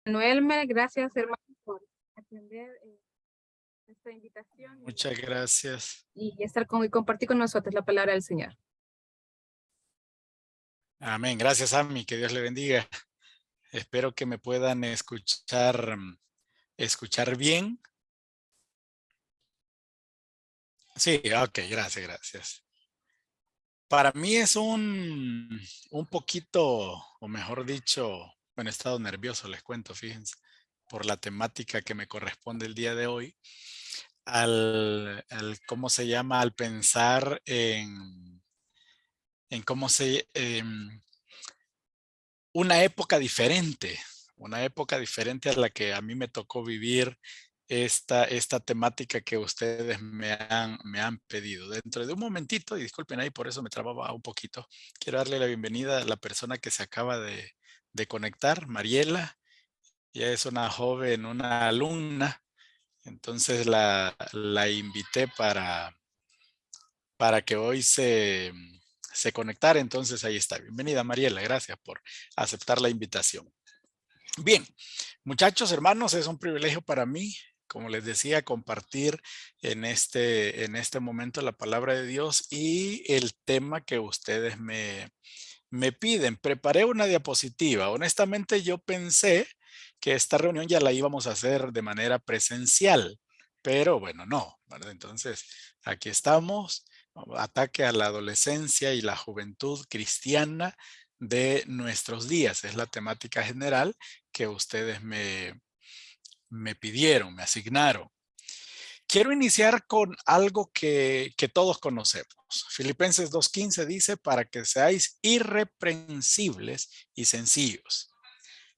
Noelmer, gracias hermano por atender esta invitación Muchas gracias. y estar con y compartir con nosotros la palabra del Señor. Amén. Gracias, Ami. Que Dios le bendiga. Espero que me puedan escuchar bien. Sí, ok, gracias. Para mí es un poquito, o mejor dicho, bueno, he estado nervioso, les cuento, fíjense, por la temática que me corresponde el día de hoy, ¿cómo se llama? Al pensar en una época diferente a la que a mí me tocó vivir esta temática que ustedes me han pedido. Dentro de un momentito, y disculpen ahí, por eso me trababa un poquito, quiero darle la bienvenida a la persona que se acaba de conectar, Mariela. Ella es una joven, una alumna, entonces la invité para que hoy se conectara. Entonces ahí está. Bienvenida, Mariela. Gracias por aceptar la invitación. Bien, muchachos, hermanos, es un privilegio para mí, como les decía, compartir en este momento la palabra de Dios y el tema que ustedes me piden. Preparé una diapositiva. Honestamente, yo pensé que esta reunión ya la íbamos a hacer de manera presencial, pero bueno, no, ¿verdad? Entonces, aquí estamos. Ataque a la adolescencia y la juventud cristiana de nuestros días. Es la temática general que ustedes me pidieron, me asignaron. Quiero iniciar con algo que todos conocemos. Filipenses 2:15 dice, para que seáis irreprensibles y sencillos,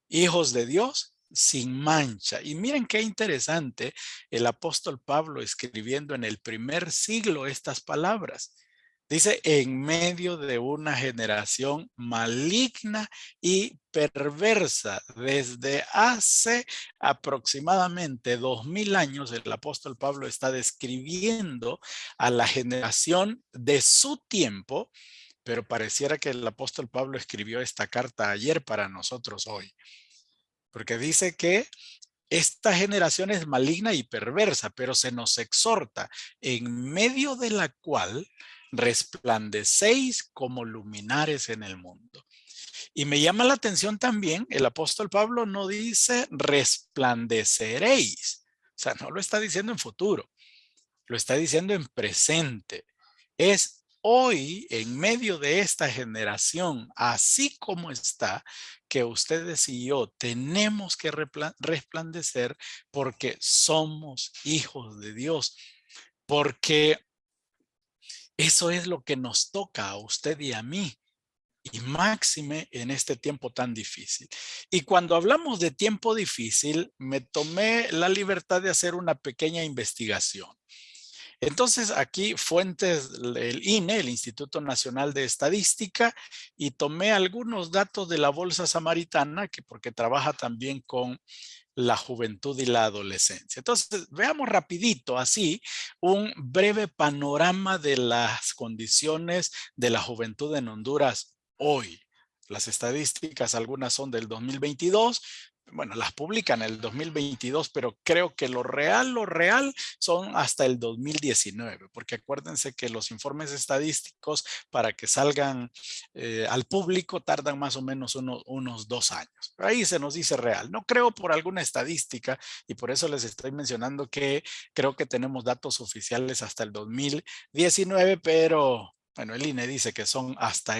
hijos de Dios sin mancha. Y miren qué interesante el apóstol Pablo escribiendo en el primer siglo estas palabras. Dice, en medio de una generación maligna y perversa, desde hace aproximadamente 2000 años, el apóstol Pablo está describiendo a la generación de su tiempo, pero pareciera que el apóstol Pablo escribió esta carta ayer para nosotros hoy, porque dice que esta generación es maligna y perversa, pero se nos exhorta, en medio de la cual resplandecéis como luminares en el mundo. Y me llama la atención también, el apóstol Pablo no dice resplandeceréis, o sea, no lo está diciendo en futuro, lo está diciendo en presente. Es hoy, en medio de esta generación, así como está, que ustedes y yo tenemos que resplandecer porque somos hijos de Dios, porque eso es lo que nos toca a usted y a mí. Y máxime en este tiempo tan difícil. Y cuando hablamos de tiempo difícil, me tomé la libertad de hacer una pequeña investigación. Entonces, aquí fuentes del INE, el Instituto Nacional de Estadística, y tomé algunos datos de la Bolsa Samaritana, que porque trabaja también con la juventud y la adolescencia. Entonces, veamos rapidito, así, un breve panorama de las condiciones de la juventud en Honduras hoy. Las estadísticas, algunas son del 2022, bueno, las publican en el 2022, pero creo que lo real son hasta el 2019, porque acuérdense que los informes estadísticos para que salgan al público tardan más o menos unos 2 años. Pero ahí se nos dice real. No creo por alguna estadística y por eso les estoy mencionando que creo que tenemos datos oficiales hasta el 2019, pero bueno, el INE dice que son hasta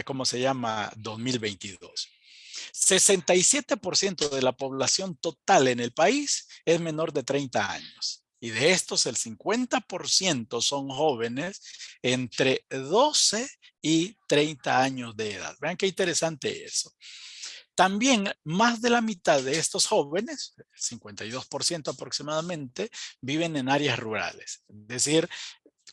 ¿cómo se llama? 2022. 67% de la población total en el país es menor de 30 años. Y de estos, el 50% son jóvenes entre 12 y 30 años de edad. Vean qué interesante eso. También más de la mitad de estos jóvenes, 52% aproximadamente, viven en áreas rurales. Es decir,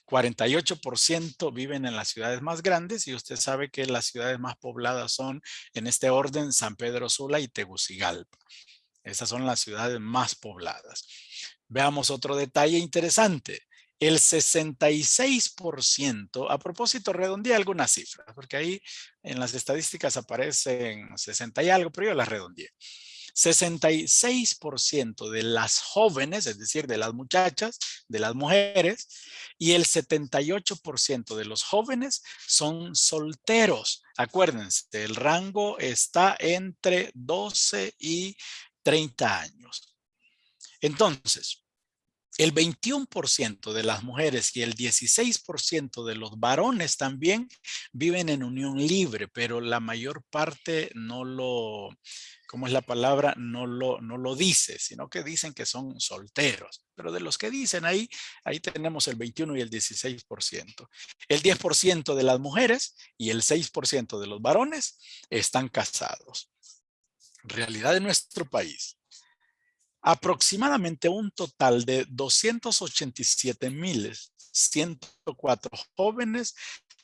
48% viven en las ciudades más grandes y usted sabe que las ciudades más pobladas son, en este orden, San Pedro Sula y Tegucigalpa. Esas son las ciudades más pobladas. Veamos otro detalle interesante. El 66%, a propósito, redondeé algunas cifras, porque ahí en las estadísticas aparecen 60 y algo, pero yo las redondeé. 66% de las jóvenes, es decir, de las muchachas, de las mujeres, y el 78% de los jóvenes son solteros. Acuérdense, el rango está entre 12 y 30 años. Entonces, el 21% de las mujeres y el 16% de los varones también viven en unión libre, pero la mayor parte no lo, ¿cómo es la palabra? No lo dice, sino que dicen que son solteros. Pero de los que dicen ahí tenemos el 21 y el 16%. El 10% de las mujeres y el 6% de los varones están casados. Realidad de nuestro país. Aproximadamente un total de 287,104 jóvenes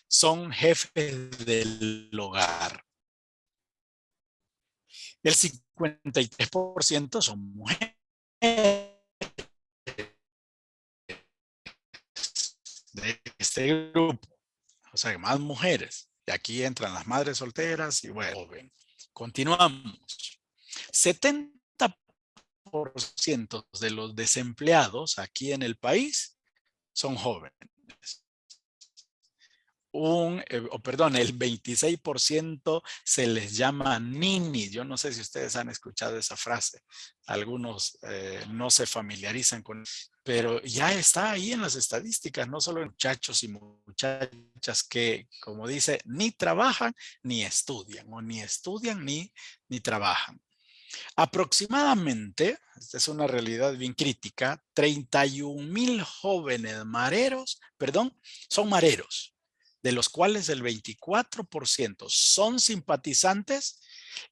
son jefes del hogar. El 53% son mujeres de este grupo. O sea, más mujeres. Y aquí entran las madres solteras y bueno, continuamos. 70% de los desempleados aquí en el país son jóvenes. El 26% se les llama ninis. Yo no sé si ustedes han escuchado esa frase. Algunos no se familiarizan con, pero ya está ahí en las estadísticas, no solo muchachos y muchachas que, como dice, ni trabajan ni estudian, o ni estudian ni trabajan. Aproximadamente, esta es una realidad bien crítica, 31,000 jóvenes son mareros, de los cuales el 24% son simpatizantes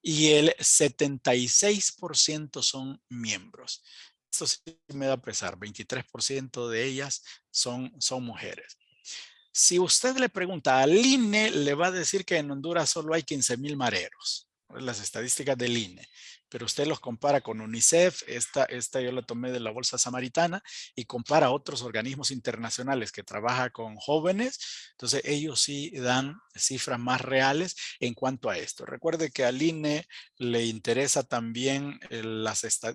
y el 76% son miembros. Esto sí me da pesar, 23% de ellas son mujeres. Si usted le pregunta al INE, le va a decir que en Honduras solo hay 15,000 mareros, las estadísticas del INE. Pero usted los compara con UNICEF, esta yo la tomé de la Bolsa Samaritana, y compara a otros organismos internacionales que trabajan con jóvenes, entonces ellos sí dan cifras más reales en cuanto a esto. Recuerde que al INE le interesa también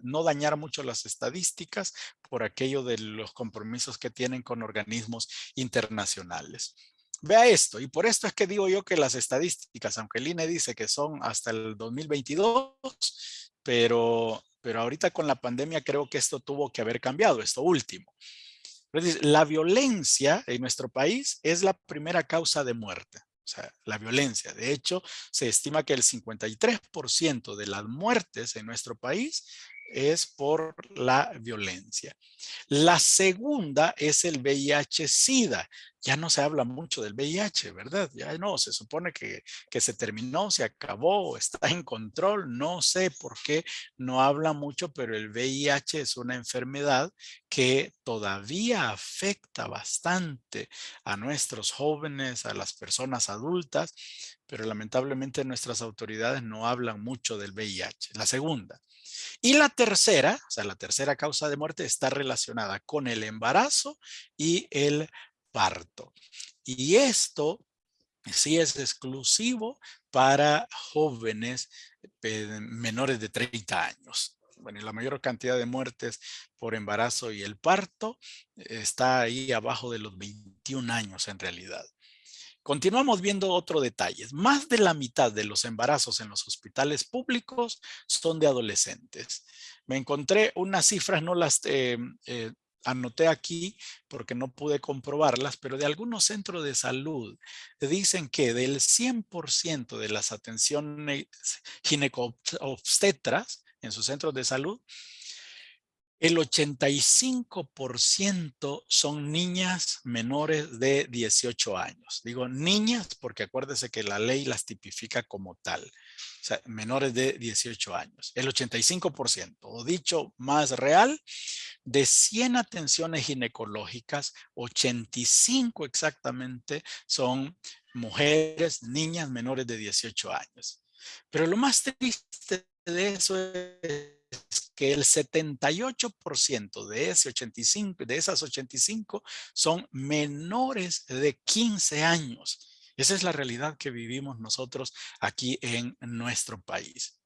no dañar mucho las estadísticas por aquello de los compromisos que tienen con organismos internacionales. Vea esto, y por esto es que digo yo que las estadísticas, aunque el INE dice que son hasta el 2022, pero ahorita con la pandemia creo que esto tuvo que haber cambiado, esto último. Entonces, la violencia en nuestro país es la primera causa de muerte. O sea, la violencia. De hecho, se estima que el 53% de las muertes en nuestro país es por la violencia. La segunda es el VIH-Sida. Ya no se habla mucho del VIH, ¿verdad? Ya no, se supone que se terminó, se acabó, está en control. No sé por qué no habla mucho, pero el VIH es una enfermedad que todavía afecta bastante a nuestros jóvenes, a las personas adultas, pero lamentablemente nuestras autoridades no hablan mucho del VIH. La segunda. Y la tercera, o sea, la tercera causa de muerte está relacionada con el embarazo y el parto. Y esto sí es exclusivo para jóvenes menores de 30 años. Bueno, y la mayor cantidad de muertes por embarazo y el parto está ahí abajo de los 21 años en realidad. Continuamos viendo otro detalle. Más de la mitad de los embarazos en los hospitales públicos son de adolescentes. Me encontré unas cifras, no las anoté aquí porque no pude comprobarlas, pero de algunos centros de salud dicen que del 100% de las atenciones ginecobstetras en sus centros de salud, el 85% son niñas menores de 18 años. Digo niñas porque acuérdese que la ley las tipifica como tal. O sea, menores de 18 años. El 85%, o dicho más real, de 100 atenciones ginecológicas, 85 exactamente son mujeres, niñas menores de 18 años. Pero lo más triste de eso es que el 78% de esas 85 son menores de 15 años. Esa es la realidad que vivimos nosotros aquí en nuestro país.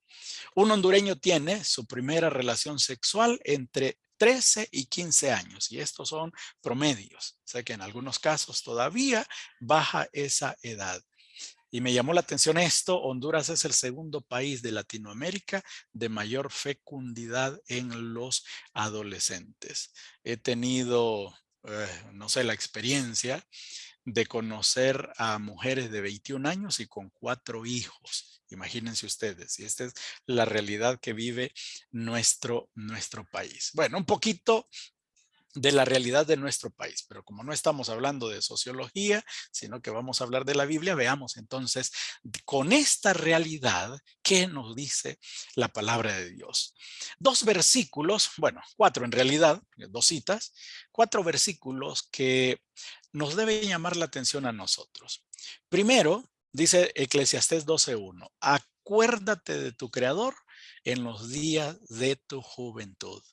Un hondureño tiene su primera relación sexual entre 13 y 15 años y estos son promedios. O sea que en algunos casos todavía baja esa edad. Y me llamó la atención esto, Honduras es el segundo país de Latinoamérica de mayor fecundidad en los adolescentes. He tenido, no sé, la experiencia de conocer a mujeres de 21 años y con 4 hijos. Imagínense ustedes, y esta es la realidad que vive nuestro país. Bueno, un poquito de la realidad de nuestro país, pero como no estamos hablando de sociología, sino que vamos a hablar de la Biblia, veamos entonces con esta realidad qué nos dice la palabra de Dios. 2 versículos, bueno, 4 en realidad, 2 citas, 4 versículos que nos deben llamar la atención a nosotros. Primero, dice Eclesiastés 12:1, acuérdate de tu Creador en los días de tu juventud,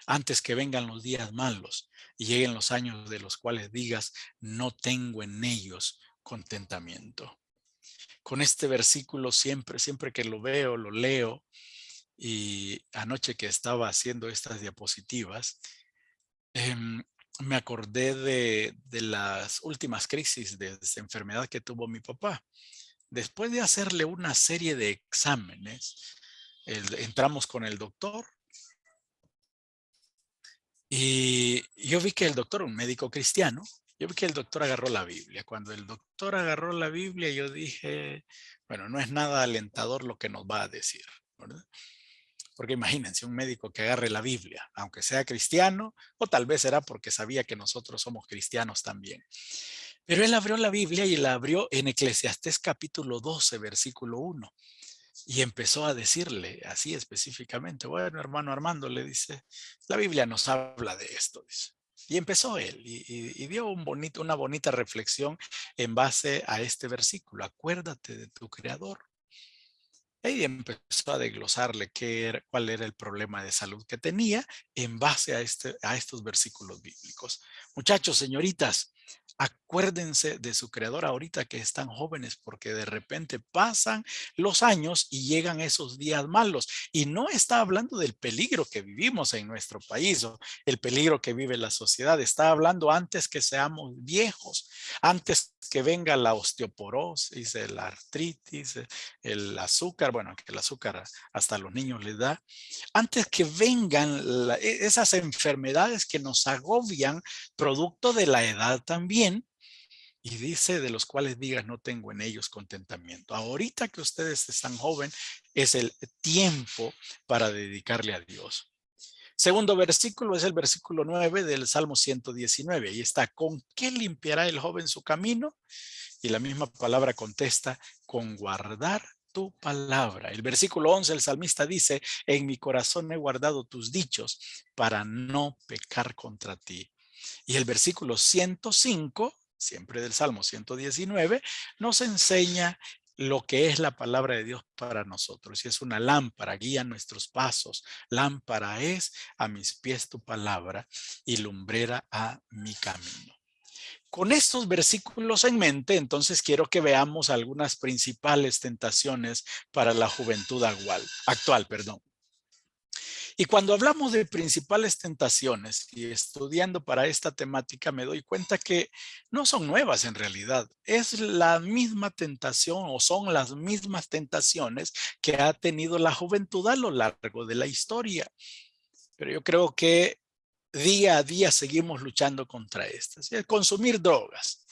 antes que vengan los días malos y lleguen los años de los cuales digas, no tengo en ellos contentamiento. Con este versículo siempre que lo veo, lo leo, y anoche que estaba haciendo estas diapositivas, me acordé de las últimas crisis de enfermedad que tuvo mi papá. Después de hacerle una serie de exámenes, entramos con el doctor. Y yo vi que el doctor, un médico cristiano, yo vi que el doctor agarró la Biblia. Cuando el doctor agarró la Biblia, yo dije, bueno, no es nada alentador lo que nos va a decir, ¿verdad? Porque imagínense un médico que agarre la Biblia, aunque sea cristiano, o tal vez será porque sabía que nosotros somos cristianos también. Pero él abrió la Biblia y la abrió en Eclesiastés capítulo 12, versículo 1. Y empezó a decirle así específicamente, bueno, hermano Armando, le dice, la Biblia nos habla de esto, dice. Y empezó él y dio una bonita reflexión en base a este versículo. Acuérdate de tu Creador. Y empezó a desglosarle cuál era el problema de salud que tenía en base a estos versículos bíblicos. Muchachos, señoritas, acuérdense de su creador ahorita que están jóvenes, porque de repente pasan los años y llegan esos días malos. Y no está hablando del peligro que vivimos en nuestro país o el peligro que vive la sociedad. Está hablando antes que seamos viejos, antes que venga la osteoporosis, la artritis, el azúcar, bueno, que el azúcar hasta a los niños les da, antes que vengan esas enfermedades que nos agobian producto de la edad también, y dice de los cuales digas no tengo en ellos contentamiento. Ahorita que ustedes están jóvenes es el tiempo para dedicarle a Dios. Segundo versículo es el versículo 9 del Salmo 119. Ahí está, ¿con qué limpiará el joven su camino? Y la misma palabra contesta, con guardar tu palabra. El versículo 11, el salmista dice, en mi corazón he guardado tus dichos para no pecar contra ti. Y el versículo 105, siempre del Salmo 119, nos enseña lo que es la palabra de Dios para nosotros. Y es una lámpara, guía nuestros pasos. Lámpara es a mis pies tu palabra y lumbrera a mi camino. Con estos versículos en mente, entonces quiero que veamos algunas principales tentaciones para la juventud actual. Y cuando hablamos de principales tentaciones y estudiando para esta temática, me doy cuenta que no son nuevas en realidad. Es la misma tentación o son las mismas tentaciones que ha tenido la juventud a lo largo de la historia. Pero yo creo que día a día seguimos luchando contra estas. El consumir drogas.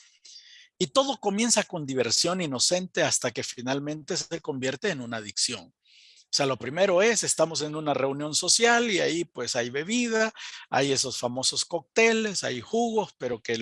Y todo comienza con diversión inocente hasta que finalmente se convierte en una adicción. O sea, lo primero es, estamos en una reunión social y ahí pues hay bebida, hay esos famosos cócteles, hay jugos, pero que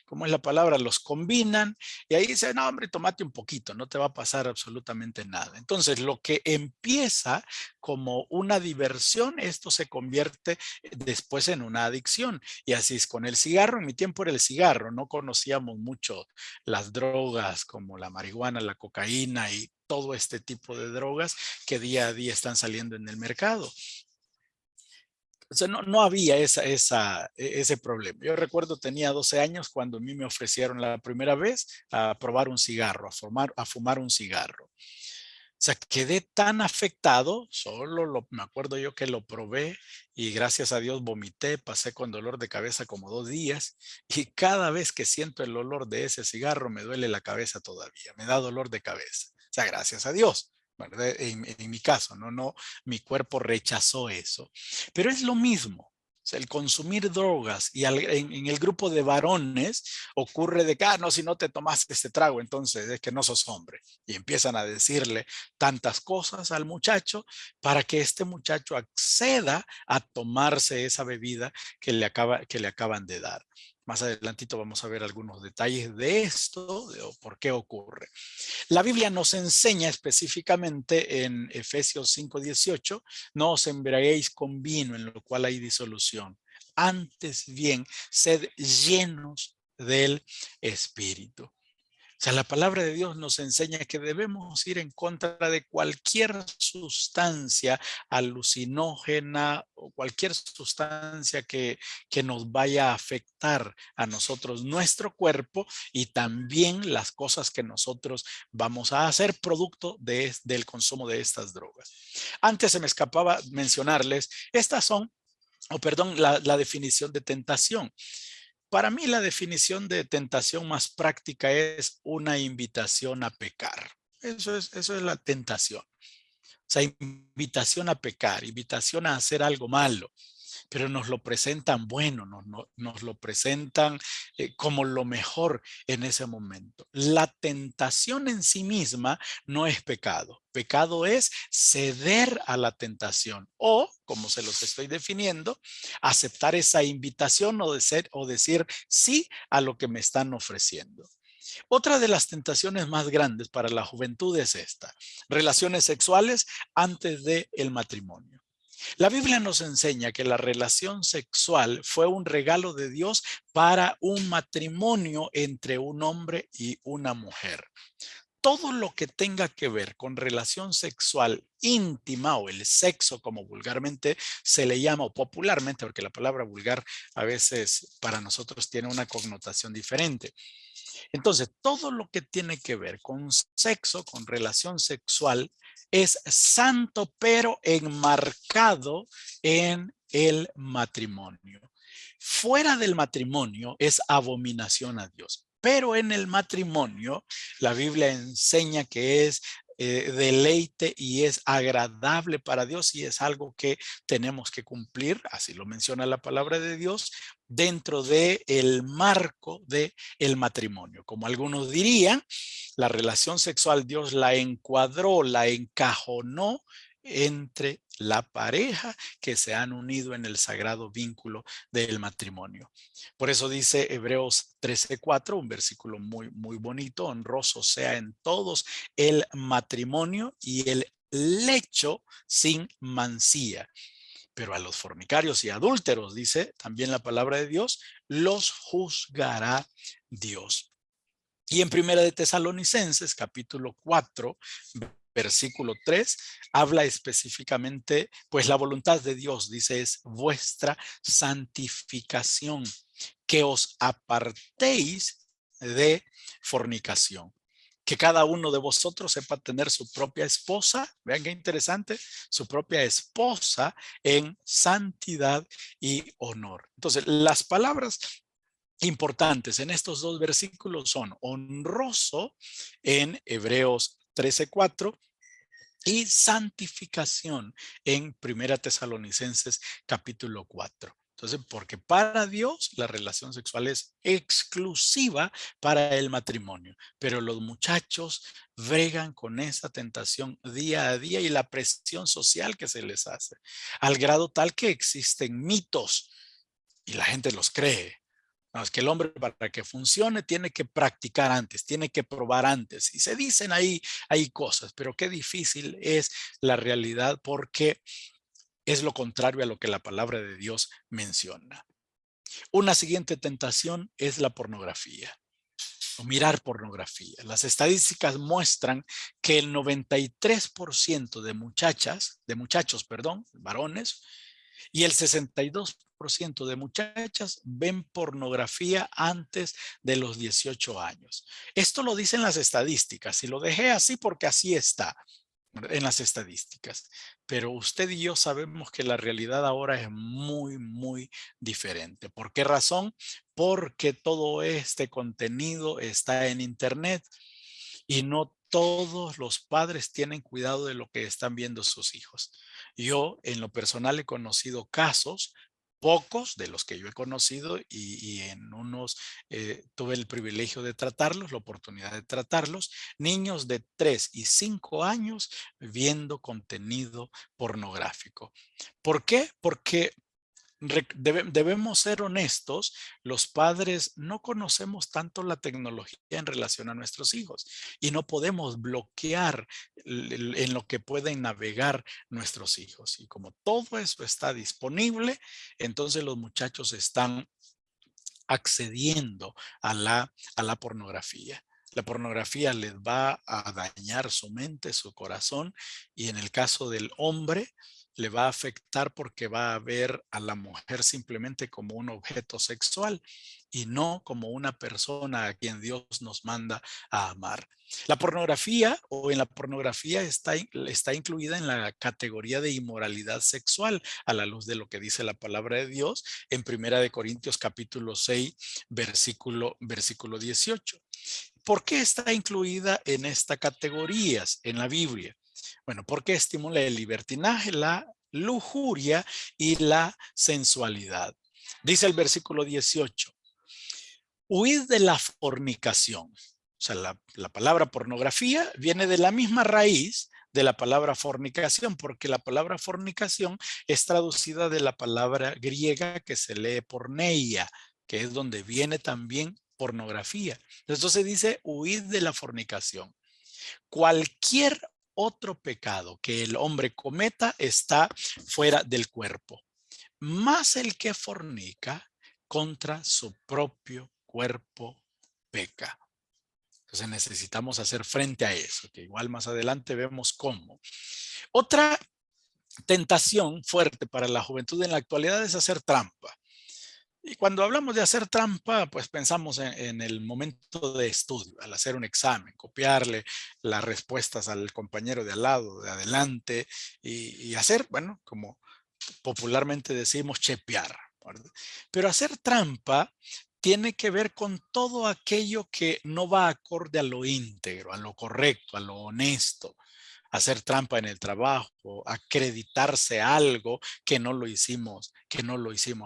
¿cómo es la palabra? Los combinan y ahí dicen, no hombre, tomate un poquito, no te va a pasar absolutamente nada. Entonces, lo que empieza como una diversión, esto se convierte después en una adicción. Y así es con el cigarro. En mi tiempo era el cigarro, no conocíamos mucho las drogas como la marihuana, la cocaína y todo este tipo de drogas que día a día están saliendo en el mercado. O sea, no había ese problema. Yo recuerdo tenía 12 años cuando a mí me ofrecieron la primera vez a probar un cigarro, a fumar un cigarro. sea, quedé tan afectado, me acuerdo yo que lo probé y gracias a Dios vomité, pasé con dolor de cabeza como 2 días y cada vez que siento el olor de ese cigarro me duele la cabeza todavía, me da dolor de cabeza. O sea, gracias a Dios, ¿verdad? En mi caso, no, mi cuerpo rechazó eso. Pero es lo mismo. O sea, el consumir drogas y en el grupo de varones ocurre de que, no, si no te tomaste este trago, entonces es que no sos hombre. Y empiezan a decirle tantas cosas al muchacho para que este muchacho acceda a tomarse esa bebida que le acaban de dar. Más adelantito vamos a ver algunos detalles de esto, de por qué ocurre. La Biblia nos enseña específicamente en Efesios 5:18, no os embriaguéis con vino en lo cual hay disolución. Antes bien, sed llenos del Espíritu. O sea, la palabra de Dios nos enseña que debemos ir en contra de cualquier sustancia alucinógena o cualquier sustancia que nos vaya a afectar a nosotros, nuestro cuerpo y también las cosas que nosotros vamos a hacer producto del consumo de estas drogas. Antes se me escapaba mencionarles, estas son, la definición de tentación. Para mí la definición de tentación más práctica es una invitación a pecar. Eso es la tentación. O sea, invitación a pecar, invitación a hacer algo malo, pero nos lo presentan bueno, nos lo presentan como lo mejor en ese momento. La tentación en sí misma no es pecado. Pecado es ceder a la tentación o, como se los estoy definiendo, aceptar esa invitación o decir sí a lo que me están ofreciendo. Otra de las tentaciones más grandes para la juventud es esta: relaciones sexuales antes del matrimonio. La Biblia nos enseña que la relación sexual fue un regalo de Dios para un matrimonio entre un hombre y una mujer. Todo lo que tenga que ver con relación sexual íntima o el sexo, como vulgarmente se le llama, o popularmente, porque la palabra vulgar a veces para nosotros tiene una connotación diferente. Entonces, todo lo que tiene que ver con sexo, con relación sexual, es santo, pero enmarcado en el matrimonio. Fuera del matrimonio es abominación a Dios, pero en el matrimonio la Biblia enseña que es deleite y es agradable para Dios y es algo que tenemos que cumplir, así lo menciona la palabra de Dios, dentro de el marco de el matrimonio. Como algunos dirían, la relación sexual Dios la encuadró, la encajonó entre la pareja que se han unido en el sagrado vínculo del matrimonio. Por eso dice Hebreos 13:4, un versículo muy, muy bonito: honroso sea en todos el matrimonio y el lecho sin mancilla. Pero a los fornicarios y adúlteros, dice también la palabra de Dios, los juzgará Dios. Y en Primera de Tesalonicenses, capítulo 4, versículo 3, habla específicamente, pues la voluntad de Dios, dice, es vuestra santificación, que os apartéis de fornicación. Que cada uno de vosotros sepa tener su propia esposa, vean qué interesante, su propia esposa en santidad y honor. Entonces, las palabras importantes en estos dos versículos son honroso en Hebreos 13:4 y santificación en Primera Tesalonicenses capítulo 4. Entonces, porque para Dios la relación sexual es exclusiva para el matrimonio, pero los muchachos bregan con esa tentación día a día y la presión social que se les hace, al grado tal que existen mitos y la gente los cree. No, es que el hombre para que funcione tiene que practicar antes, tiene que probar antes. Y se dicen ahí cosas, pero qué difícil es la realidad porque es lo contrario a lo que la palabra de Dios menciona. Una siguiente tentación es la pornografía o mirar pornografía. Las estadísticas muestran que el 93% de muchachos, varones, y el 62% de muchachas ven pornografía antes de los 18 años. Esto lo dicen las estadísticas y lo dejé así porque así está. en las estadísticas. Pero usted y yo sabemos que la realidad ahora es muy, muy diferente. ¿Por qué razón? Porque todo este contenido está en Internet y no todos los padres tienen cuidado de lo que están viendo sus hijos. Yo, en lo personal, he conocido casos, pocos de los que yo he conocido, y en unos tuve el privilegio de tratarlos, la oportunidad de tratarlos, niños de 3 y 5 años viendo contenido pornográfico. ¿Por qué? Porque debemos ser honestos, los padres no conocemos tanto la tecnología en relación a nuestros hijos y no podemos bloquear en lo que pueden navegar nuestros hijos. Y como todo eso está disponible, entonces los muchachos están accediendo a la pornografía. La pornografía les va a dañar su mente, su corazón, y en el caso del hombre le va a afectar porque va a ver a la mujer simplemente como un objeto sexual y no como una persona a quien Dios nos manda a amar. La pornografía o en la pornografía está incluida en la categoría de inmoralidad sexual a la luz de lo que dice la palabra de Dios en Primera de Corintios capítulo 6, versículo 18. ¿Por qué está incluida en esta categoría en la Biblia? Bueno, porque estimula el libertinaje, la lujuria y la sensualidad. Dice el versículo 18, huid de la fornicación. O sea, la palabra pornografía viene de la misma raíz de la palabra fornicación, porque la palabra fornicación es traducida de la palabra griega que se lee porneia, que es donde viene también pornografía. Entonces dice, huid de la fornicación. Cualquier otro pecado que el hombre cometa está fuera del cuerpo, más el que fornica contra su propio cuerpo peca. Entonces necesitamos hacer frente a eso, que igual más adelante vemos cómo. Otra tentación fuerte para la juventud en la actualidad es hacer trampa. Y cuando hablamos de hacer trampa, pues pensamos en el momento de estudio, al hacer un examen, copiarle las respuestas al compañero de al lado, de adelante, y hacer, bueno, como popularmente decimos, chepear, ¿verdad? Pero hacer trampa tiene que ver con todo aquello que no va acorde a lo íntegro, a lo correcto, a lo honesto. Hacer trampa en el trabajo, acreditarse algo que no lo hicimos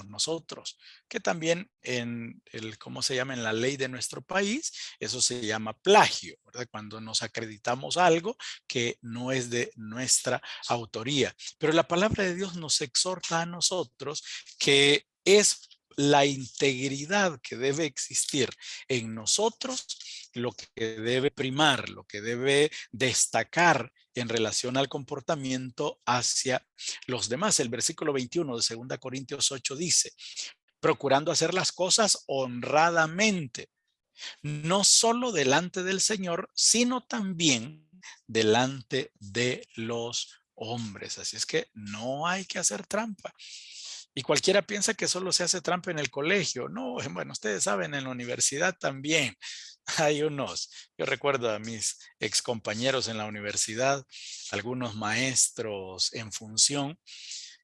nosotros, que también en el, ¿cómo se llama? En la ley de nuestro país, eso se llama plagio, ¿verdad? Cuando nos acreditamos algo que no es de nuestra autoría. Pero la palabra de Dios nos exhorta a nosotros que es la integridad que debe existir en nosotros, lo que debe primar, lo que debe destacar en relación al comportamiento hacia los demás. El versículo 21 de 2 Corintios 8 dice, procurando hacer las cosas honradamente, no solo delante del Señor, sino también delante de los hombres. Así es que no hay que hacer trampa. Y cualquiera piensa que solo se hace trampa en el colegio. No, bueno, ustedes saben, en la universidad también hay unos. Yo recuerdo a mis excompañeros en la universidad, algunos maestros en función.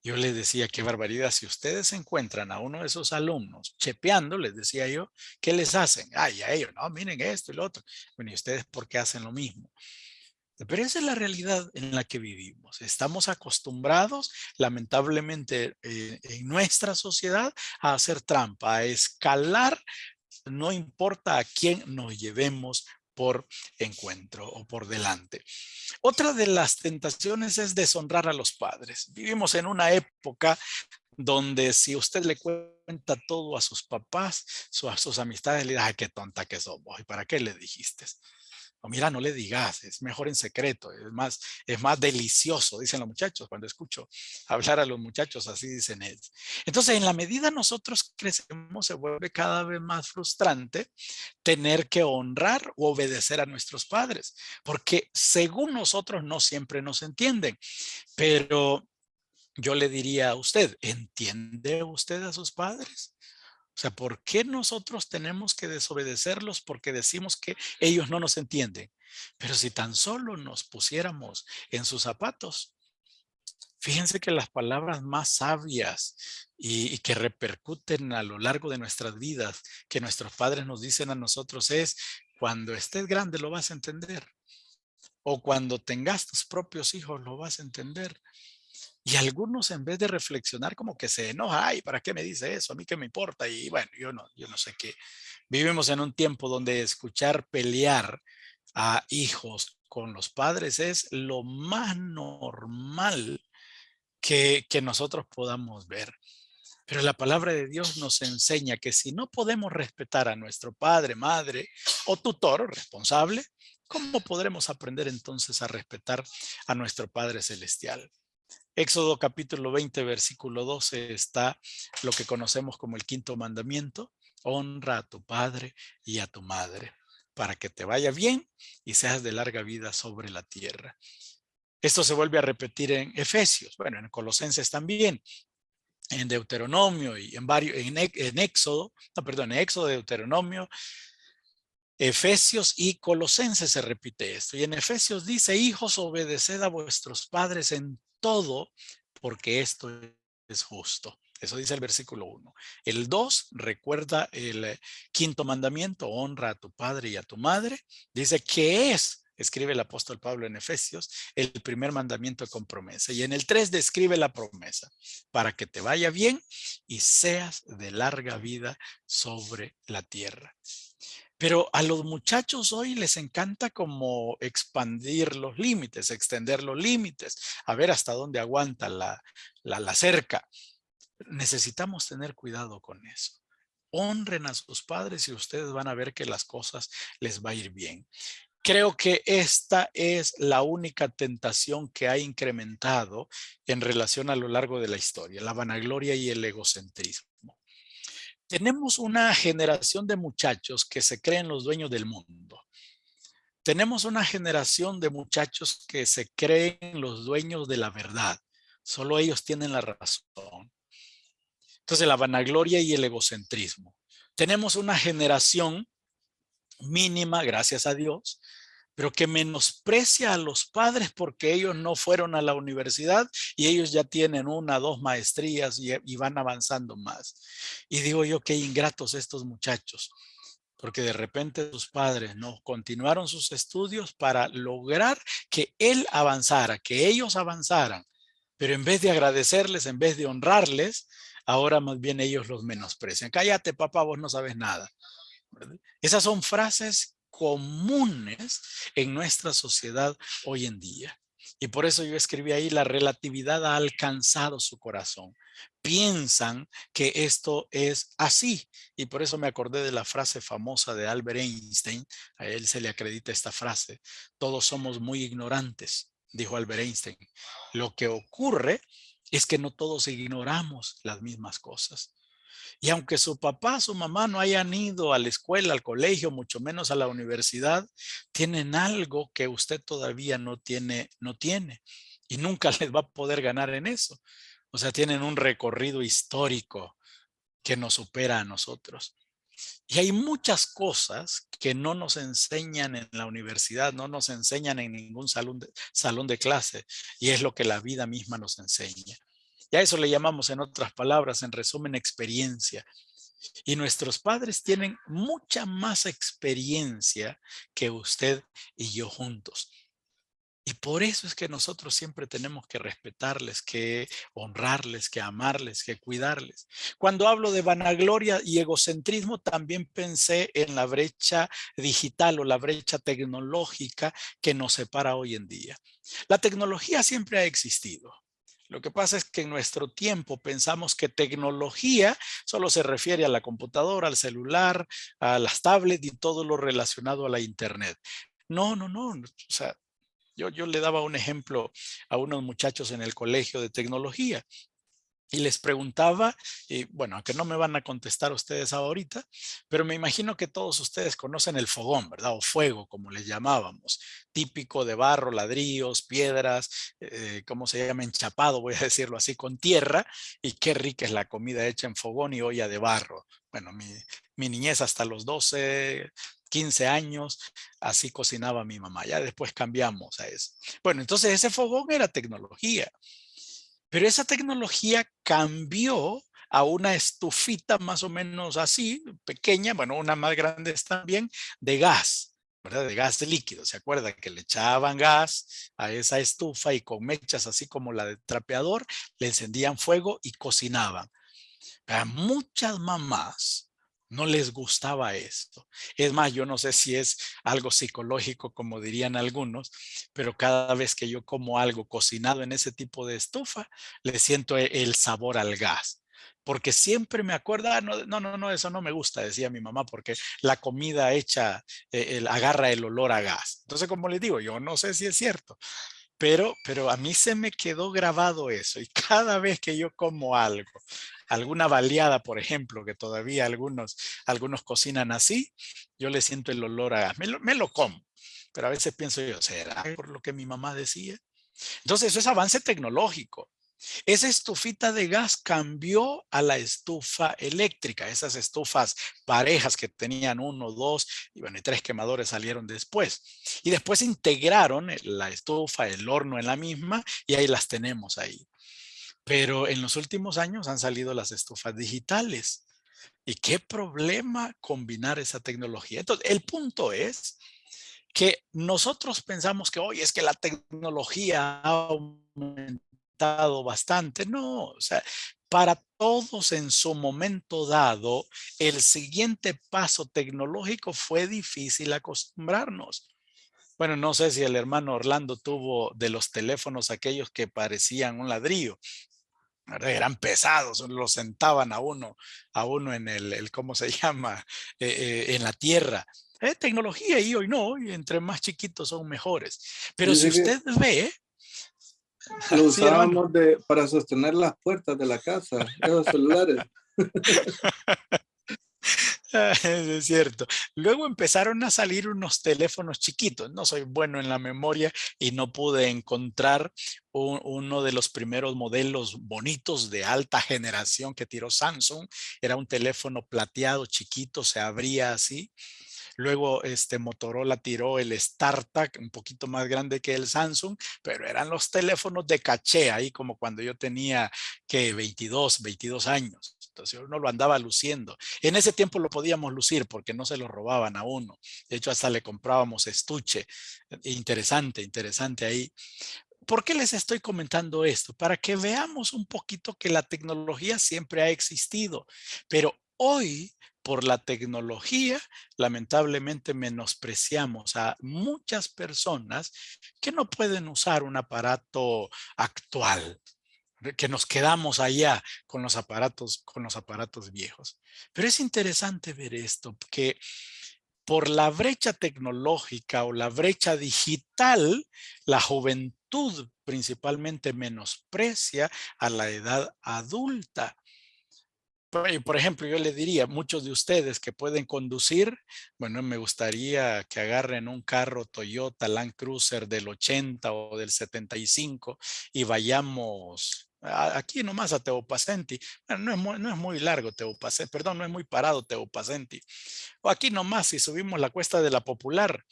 Yo les decía, qué barbaridad, si ustedes encuentran a uno de esos alumnos chepeando, les decía yo, ¿qué les hacen? Ay, a ellos, no, miren esto y lo otro. Bueno, ¿y ustedes por qué hacen lo mismo? Pero esa es la realidad en la que vivimos. Estamos acostumbrados, lamentablemente, en nuestra sociedad a hacer trampa, a escalar, no importa a quién nos llevemos por encuentro o por delante. Otra de las tentaciones es deshonrar a los padres. Vivimos en una época donde si usted le cuenta todo a sus papás, a sus amistades, le dirá, ay, qué tonta que somos, ¿y para qué le dijiste? O mira, no le digas, es mejor en secreto, es más delicioso, dicen los muchachos. Cuando escucho hablar a los muchachos, así dicen ellos. Entonces, en la medida nosotros crecemos, se vuelve cada vez más frustrante tener que honrar o obedecer a nuestros padres, porque según nosotros no siempre nos entienden, pero yo le diría a usted, ¿entiende usted a sus padres? O sea, ¿por qué nosotros tenemos que desobedecerlos? Porque decimos que ellos no nos entienden. Pero si tan solo nos pusiéramos en sus zapatos, fíjense que las palabras más sabias y que repercuten a lo largo de nuestras vidas, que nuestros padres nos dicen a nosotros es, cuando estés grande lo vas a entender. O cuando tengas tus propios hijos lo vas a entender. Y algunos en vez de reflexionar como que se enoja, ay, ¿para qué me dice eso? A mí qué me importa. Y bueno, yo no sé qué. Vivimos en un tiempo donde escuchar pelear a hijos con los padres es lo más normal que nosotros podamos ver. Pero la palabra de Dios nos enseña que si no podemos respetar a nuestro padre, madre o tutor responsable, ¿cómo podremos aprender entonces a respetar a nuestro Padre Celestial? Éxodo capítulo 20, versículo 12 está lo que conocemos como el quinto mandamiento. Honra a tu padre y a tu madre para que te vaya bien y seas de larga vida sobre la tierra. Esto se vuelve a repetir en Efesios, bueno, en Colosenses también, en Deuteronomio y en Éxodo, no, perdón, en Éxodo, Deuteronomio, Efesios y Colosenses se repite esto. Y en Efesios dice, hijos, obedeced a vuestros padres en todo, porque esto es justo. Eso dice el versículo 1. El 2 recuerda el quinto mandamiento, honra a tu padre y a tu madre. Dice que es, escribe el apóstol Pablo en Efesios, el primer mandamiento con promesa. Y en el 3 describe la promesa, para que te vaya bien y seas de larga vida sobre la tierra. Pero a los muchachos hoy les encanta como expandir los límites, extender los límites, a ver hasta dónde aguanta la cerca. Necesitamos tener cuidado con eso. Honren a sus padres y ustedes van a ver que las cosas les va a ir bien. Creo que esta es la única tentación que ha incrementado en relación a lo largo de la historia, la vanagloria y el egocentrismo. Tenemos una generación de muchachos que se creen los dueños del mundo. Tenemos una generación de muchachos que se creen los dueños de la verdad. Solo ellos tienen la razón. Entonces, la vanagloria y el egocentrismo. Tenemos una generación mínima, gracias a Dios, pero que menosprecia a los padres porque ellos no fueron a la universidad y ellos ya tienen 1, 2 maestrías y van avanzando más. Y digo yo, qué ingratos estos muchachos, porque de repente sus padres no continuaron sus estudios para lograr que él avanzara, que ellos avanzaran, pero en vez de agradecerles, en vez de honrarles, ahora más bien ellos los menosprecian. Cállate, papá, vos no sabes nada. ¿Verdad? Esas son frases comunes en nuestra sociedad hoy en día. Y por eso yo escribí ahí, la relatividad ha alcanzado su corazón. Piensan que esto es así. Y por eso me acordé de la frase famosa de Albert Einstein. A él se le acredita esta frase. Todos somos muy ignorantes, dijo Albert Einstein. Lo que ocurre es que no todos ignoramos las mismas cosas. Y aunque su papá, su mamá no hayan ido a la escuela, al colegio, mucho menos a la universidad, tienen algo que usted todavía no tiene, y nunca les va a poder ganar en eso. O sea, tienen un recorrido histórico que nos supera a nosotros. Y hay muchas cosas que no nos enseñan en la universidad, no nos enseñan en ningún salón de clase, y es lo que la vida misma nos enseña. Y a eso le llamamos, en otras palabras, en resumen, experiencia. Y nuestros padres tienen mucha más experiencia que usted y yo juntos. Y por eso es que nosotros siempre tenemos que respetarles, que honrarles, que amarles, que cuidarles. Cuando hablo de vanagloria y egocentrismo, también pensé en la brecha digital o la brecha tecnológica que nos separa hoy en día. La tecnología siempre ha existido. Lo que pasa es que en nuestro tiempo pensamos que tecnología solo se refiere a la computadora, al celular, a las tablets y todo lo relacionado a la internet. No, no, no. O sea, yo le daba un ejemplo a unos muchachos en el colegio de tecnología. y les preguntaba, y bueno, aunque no me van a contestar ustedes ahorita, pero me imagino que todos ustedes conocen el fogón, ¿verdad? O fuego, como les llamábamos, típico de barro, ladrillos, piedras, ¿cómo se llama? Enchapado, voy a decirlo así, con tierra, y qué rica es la comida hecha en fogón y olla de barro. Bueno, mi niñez hasta los 12, 15 años, así cocinaba mi mamá. Ya después cambiamos a eso. Bueno, entonces ese fogón era tecnología. Pero esa tecnología cambió a una estufita más o menos así, pequeña, bueno, una más grande también, de gas, ¿verdad? De gas líquido. ¿Se acuerda que le echaban gas a esa estufa y con mechas así como la de trapeador, le encendían fuego y cocinaban? A muchas mamás no les gustaba esto. Es más, yo no sé si es algo psicológico, como dirían algunos, pero cada vez que yo como algo cocinado en ese tipo de estufa, le siento el sabor al gas. Porque siempre me acuerdo, no, no, no, no, eso no me gusta, decía mi mamá, porque la comida hecha agarra el olor a gas. Entonces, como les digo, yo no sé si es cierto, pero a mí se me quedó grabado eso y cada vez que yo como algo, alguna baleada, por ejemplo, que todavía algunos cocinan así, yo le siento el olor a gas. Me lo como, pero a veces pienso yo, ¿será por lo que mi mamá decía? Entonces, eso es avance tecnológico. Esa estufita de gas cambió a la estufa eléctrica, esas estufas parejas que tenían uno, dos y bueno, y tres quemadores salieron después. Y después integraron la estufa, el horno en la misma y ahí las tenemos ahí. Pero en los últimos años han salido las estufas digitales. ¿Y qué problema combinar esa tecnología? Entonces, el punto es que nosotros pensamos que hoy es que la tecnología ha aumentado bastante. No, o sea, para todos en su momento dado, el siguiente paso tecnológico fue difícil acostumbrarnos. Bueno, no sé si el hermano Orlando tuvo de los teléfonos aquellos que parecían un ladrillo, ¿verdad? Eran pesados, lo sentaban a uno en ¿cómo se llama? En la tierra. Tecnología y hoy no, y entre más chiquitos son mejores. Pero si Dice que usted ve, lo sí, hermano. usábamos para sostener las puertas de la casa, esos celulares. Es cierto. Luego empezaron a salir unos teléfonos chiquitos. No soy bueno en la memoria y no pude encontrar uno de los primeros modelos bonitos de alta generación que tiró Samsung. Era un teléfono plateado chiquito, se abría así. Luego Motorola tiró el StarTAC, un poquito más grande que el Samsung, pero eran los teléfonos de caché, ahí como cuando yo tenía que 22 años. Entonces uno lo andaba luciendo. En ese tiempo lo podíamos lucir porque no se lo robaban a uno. De hecho, hasta le comprábamos estuche. Interesante, interesante ahí. ¿Por qué les estoy comentando esto? Para que veamos un poquito que la tecnología siempre ha existido, pero hoy por la tecnología, lamentablemente menospreciamos a muchas personas que no pueden usar un aparato actual, que nos quedamos allá con los aparatos viejos. Pero es interesante ver esto, que por la brecha tecnológica o la brecha digital, la juventud principalmente menosprecia a la edad adulta. Por ejemplo, yo le diría, muchos de ustedes que pueden conducir, bueno, me gustaría que agarren un carro Toyota Land Cruiser del 80 o del 75 y vayamos aquí nomás a Teopacenti. Bueno, no es muy largo Teopacenti, perdón, no es muy parado Teopacenti. O aquí nomás, si subimos la cuesta de la Popular,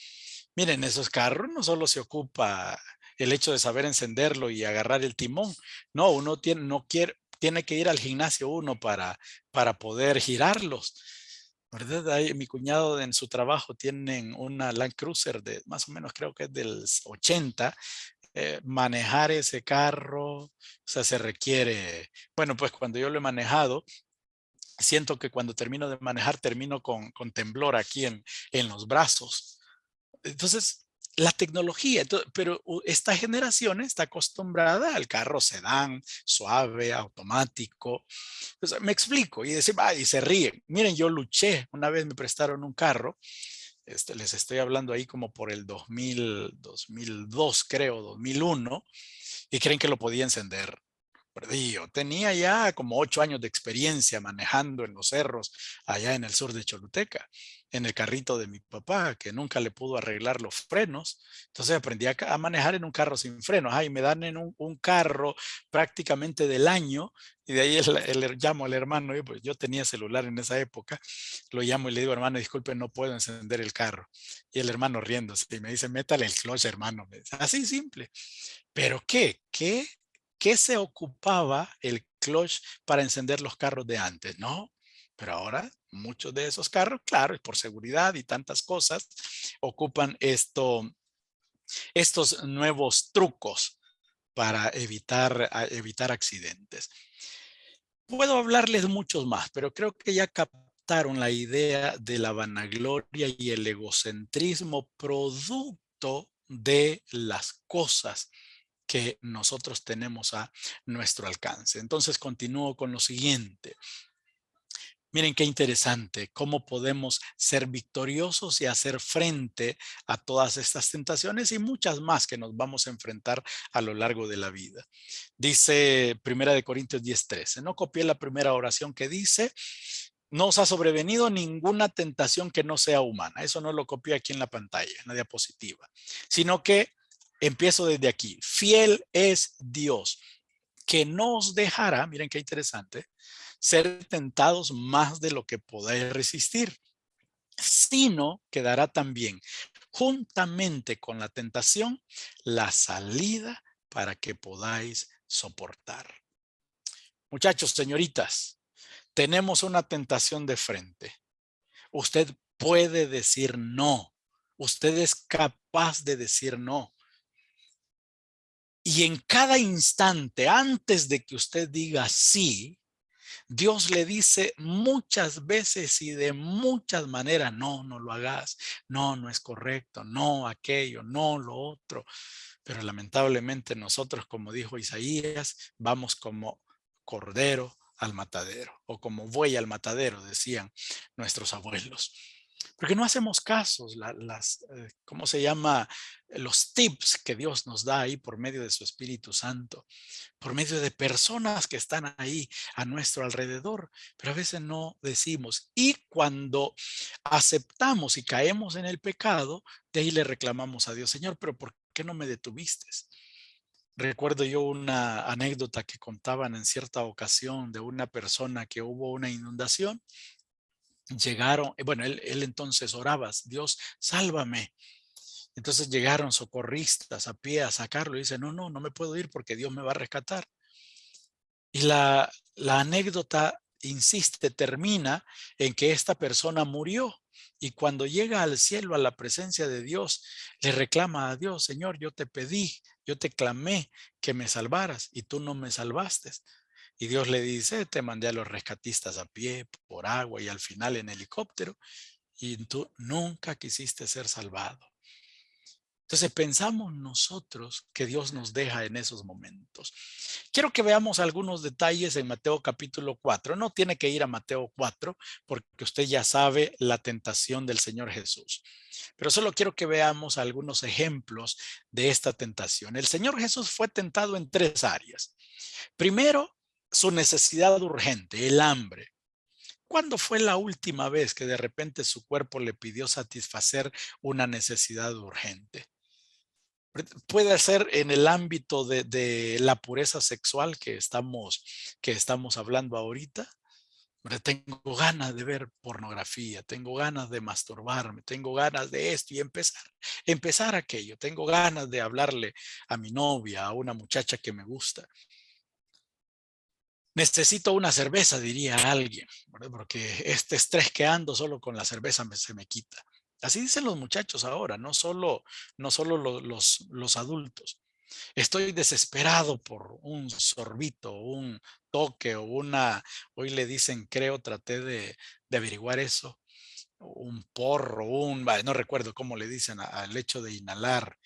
miren, esos carros no solo se ocupa el hecho de saber encenderlo y agarrar el timón, no, uno tiene que ir al gimnasio uno para poder girarlos, ¿verdad? Ahí, mi cuñado en su trabajo tienen una Land Cruiser de más o menos creo que es del 80. Manejar ese carro, o sea, se requiere, bueno, pues cuando yo lo he manejado, siento que cuando termino de manejar termino con temblor aquí en los brazos. Entonces, la tecnología, pero esta generación está acostumbrada al carro sedán, suave, automático. Entonces, me explico y y se ríen. Miren, yo luché, una vez me prestaron un carro, les estoy hablando ahí como por el 2000, 2002, creo, 2001, y creen que lo podía encender. Yo tenía ya como 8 años de experiencia manejando en los cerros allá en el sur de Choluteca, en el carrito de mi papá, que nunca le pudo arreglar los frenos. Entonces aprendí a manejar en un carro sin frenos. Y me dan en un carro prácticamente del año. Y de ahí llamo al hermano, y pues yo tenía celular en esa época, lo llamo y le digo, hermano, disculpe, no puedo encender el carro. Y el hermano riéndose y me dice, métale el clutch, hermano. Me dice, así simple. ¿Pero qué? ¿Qué se ocupaba el clutch para encender los carros de antes? No, pero ahora muchos de esos carros, claro, por seguridad y tantas cosas, ocupan estos nuevos trucos para evitar accidentes. Puedo hablarles muchos más, pero creo que ya captaron la idea de la vanagloria y el egocentrismo producto de las cosas que nosotros tenemos a nuestro alcance. Entonces continúo con lo siguiente. Miren qué interesante, cómo podemos ser victoriosos y hacer frente a todas estas tentaciones y muchas más que nos vamos a enfrentar a lo largo de la vida. Dice 1 Corintios 10:13, no copié la primera oración que dice, no os ha sobrevenido ninguna tentación que no sea humana. Eso no lo copié aquí en la pantalla, en la diapositiva, sino que empiezo desde aquí. Fiel es Dios, que no os dejará, miren qué interesante, ser tentados más de lo que podáis resistir, sino que dará también, juntamente con la tentación, la salida para que podáis soportar. Muchachos, señoritas, tenemos una tentación de frente. Usted puede decir no. Usted es capaz de decir no. Y en cada instante, antes de que usted diga sí, Dios le dice muchas veces y de muchas maneras, no, no lo hagas, no, no es correcto, no aquello, no lo otro. Pero lamentablemente nosotros, como dijo Isaías, vamos como cordero al matadero o como buey al matadero, decían nuestros abuelos. Porque no hacemos casos, ¿cómo se llama? Los tips que Dios nos da ahí por medio de su Espíritu Santo, por medio de personas que están ahí a nuestro alrededor, pero a veces no decimos. Y cuando aceptamos y caemos en el pecado, de ahí le reclamamos a Dios, Señor, pero ¿por qué no me detuviste? Recuerdo yo una anécdota que contaban en cierta ocasión de una persona que hubo una inundación. Llegaron, bueno, él entonces oraba, Dios, sálvame. Entonces llegaron socorristas a pie a sacarlo y dice, no, no, no me puedo ir porque Dios me va a rescatar. Y la anécdota, insiste, termina en que esta persona murió y cuando llega al cielo, a la presencia de Dios, le reclama a Dios, Señor, yo te pedí, yo te clamé que me salvaras y tú no me salvaste. Y Dios le dice, te mandé a los rescatistas a pie, por agua y al final en helicóptero y tú nunca quisiste ser salvado. Entonces pensamos nosotros que Dios nos deja en esos momentos. Quiero que veamos algunos detalles en Mateo capítulo 4. No tiene que ir a Mateo 4 porque usted ya sabe la tentación del Señor Jesús. Pero solo quiero que veamos algunos ejemplos de esta tentación. El Señor Jesús fue tentado en 3 áreas. Primero, su necesidad urgente, el hambre. ¿Cuándo fue la última vez que de repente su cuerpo le pidió satisfacer una necesidad urgente? Puede ser en el ámbito de la pureza sexual que estamos hablando ahorita. Tengo ganas de ver pornografía, tengo ganas de masturbarme, tengo ganas de esto y empezar aquello. Tengo ganas de hablarle a mi novia, a una muchacha que me gusta. Necesito una cerveza, diría alguien, ¿verdad? Porque este estrés que ando solo con la cerveza se me quita. Así dicen los muchachos ahora, no solo los adultos. Estoy desesperado por un sorbito, un toque o hoy le dicen, creo, traté de averiguar eso, un porro, no recuerdo cómo le dicen al hecho de inhalar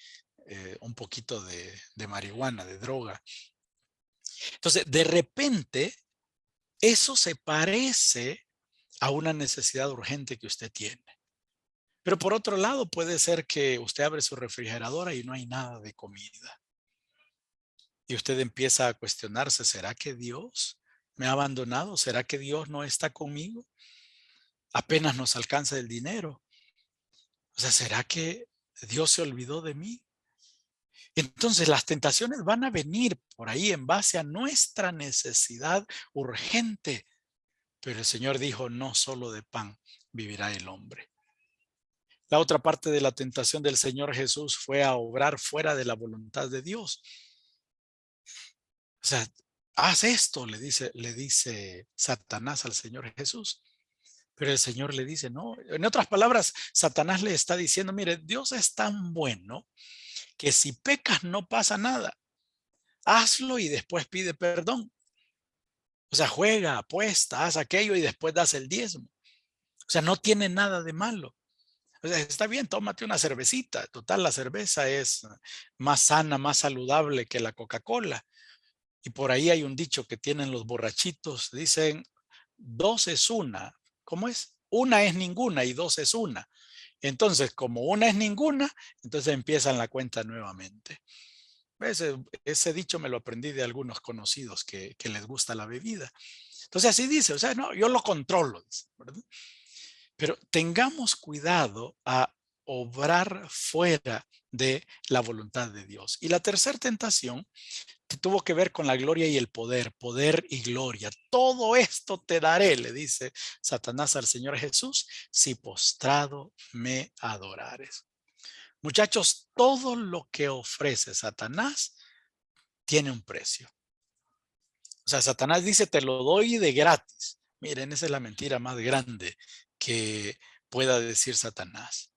un poquito de marihuana, de droga. Entonces, de repente, eso se parece a una necesidad urgente que usted tiene. Pero por otro lado, puede ser que usted abre su refrigeradora y no hay nada de comida. Y usted empieza a cuestionarse, ¿será que Dios me ha abandonado? ¿Será que Dios no está conmigo? Apenas nos alcanza el dinero. O sea, ¿será que Dios se olvidó de mí? Entonces las tentaciones van a venir por ahí en base a nuestra necesidad urgente. Pero el Señor dijo, no solo de pan vivirá el hombre. La otra parte de la tentación del Señor Jesús fue a obrar fuera de la voluntad de Dios. O sea, haz esto, le dice Satanás al Señor Jesús. Pero el Señor le dice, no. En otras palabras, Satanás le está diciendo, mire, Dios es tan bueno que si pecas no pasa nada. Hazlo y después pide perdón. O sea, juega, apuesta, haz aquello y después das el diezmo. O sea, no tiene nada de malo. O sea, está bien, tómate una cervecita. Total, la cerveza es más sana, más saludable que la Coca-Cola. Y por ahí hay un dicho que tienen los borrachitos. Dicen, dos es una. ¿Cómo es? Una es ninguna y dos es una. Entonces, como una es ninguna, entonces empiezan la cuenta nuevamente. Ese dicho me lo aprendí de algunos conocidos que les gusta la bebida. Entonces así dice, o sea, no, yo lo controlo, ¿verdad? Pero tengamos cuidado a obrar fuera de la voluntad de Dios. Y la tercera tentación tuvo que ver con la gloria y el poder y gloria. Todo esto te daré, le dice Satanás al Señor Jesús, si postrado me adorares. Muchachos, todo lo que ofrece Satanás tiene un precio. O sea, Satanás dice, te lo doy de gratis. Miren, esa es la mentira más grande que pueda decir Satanás.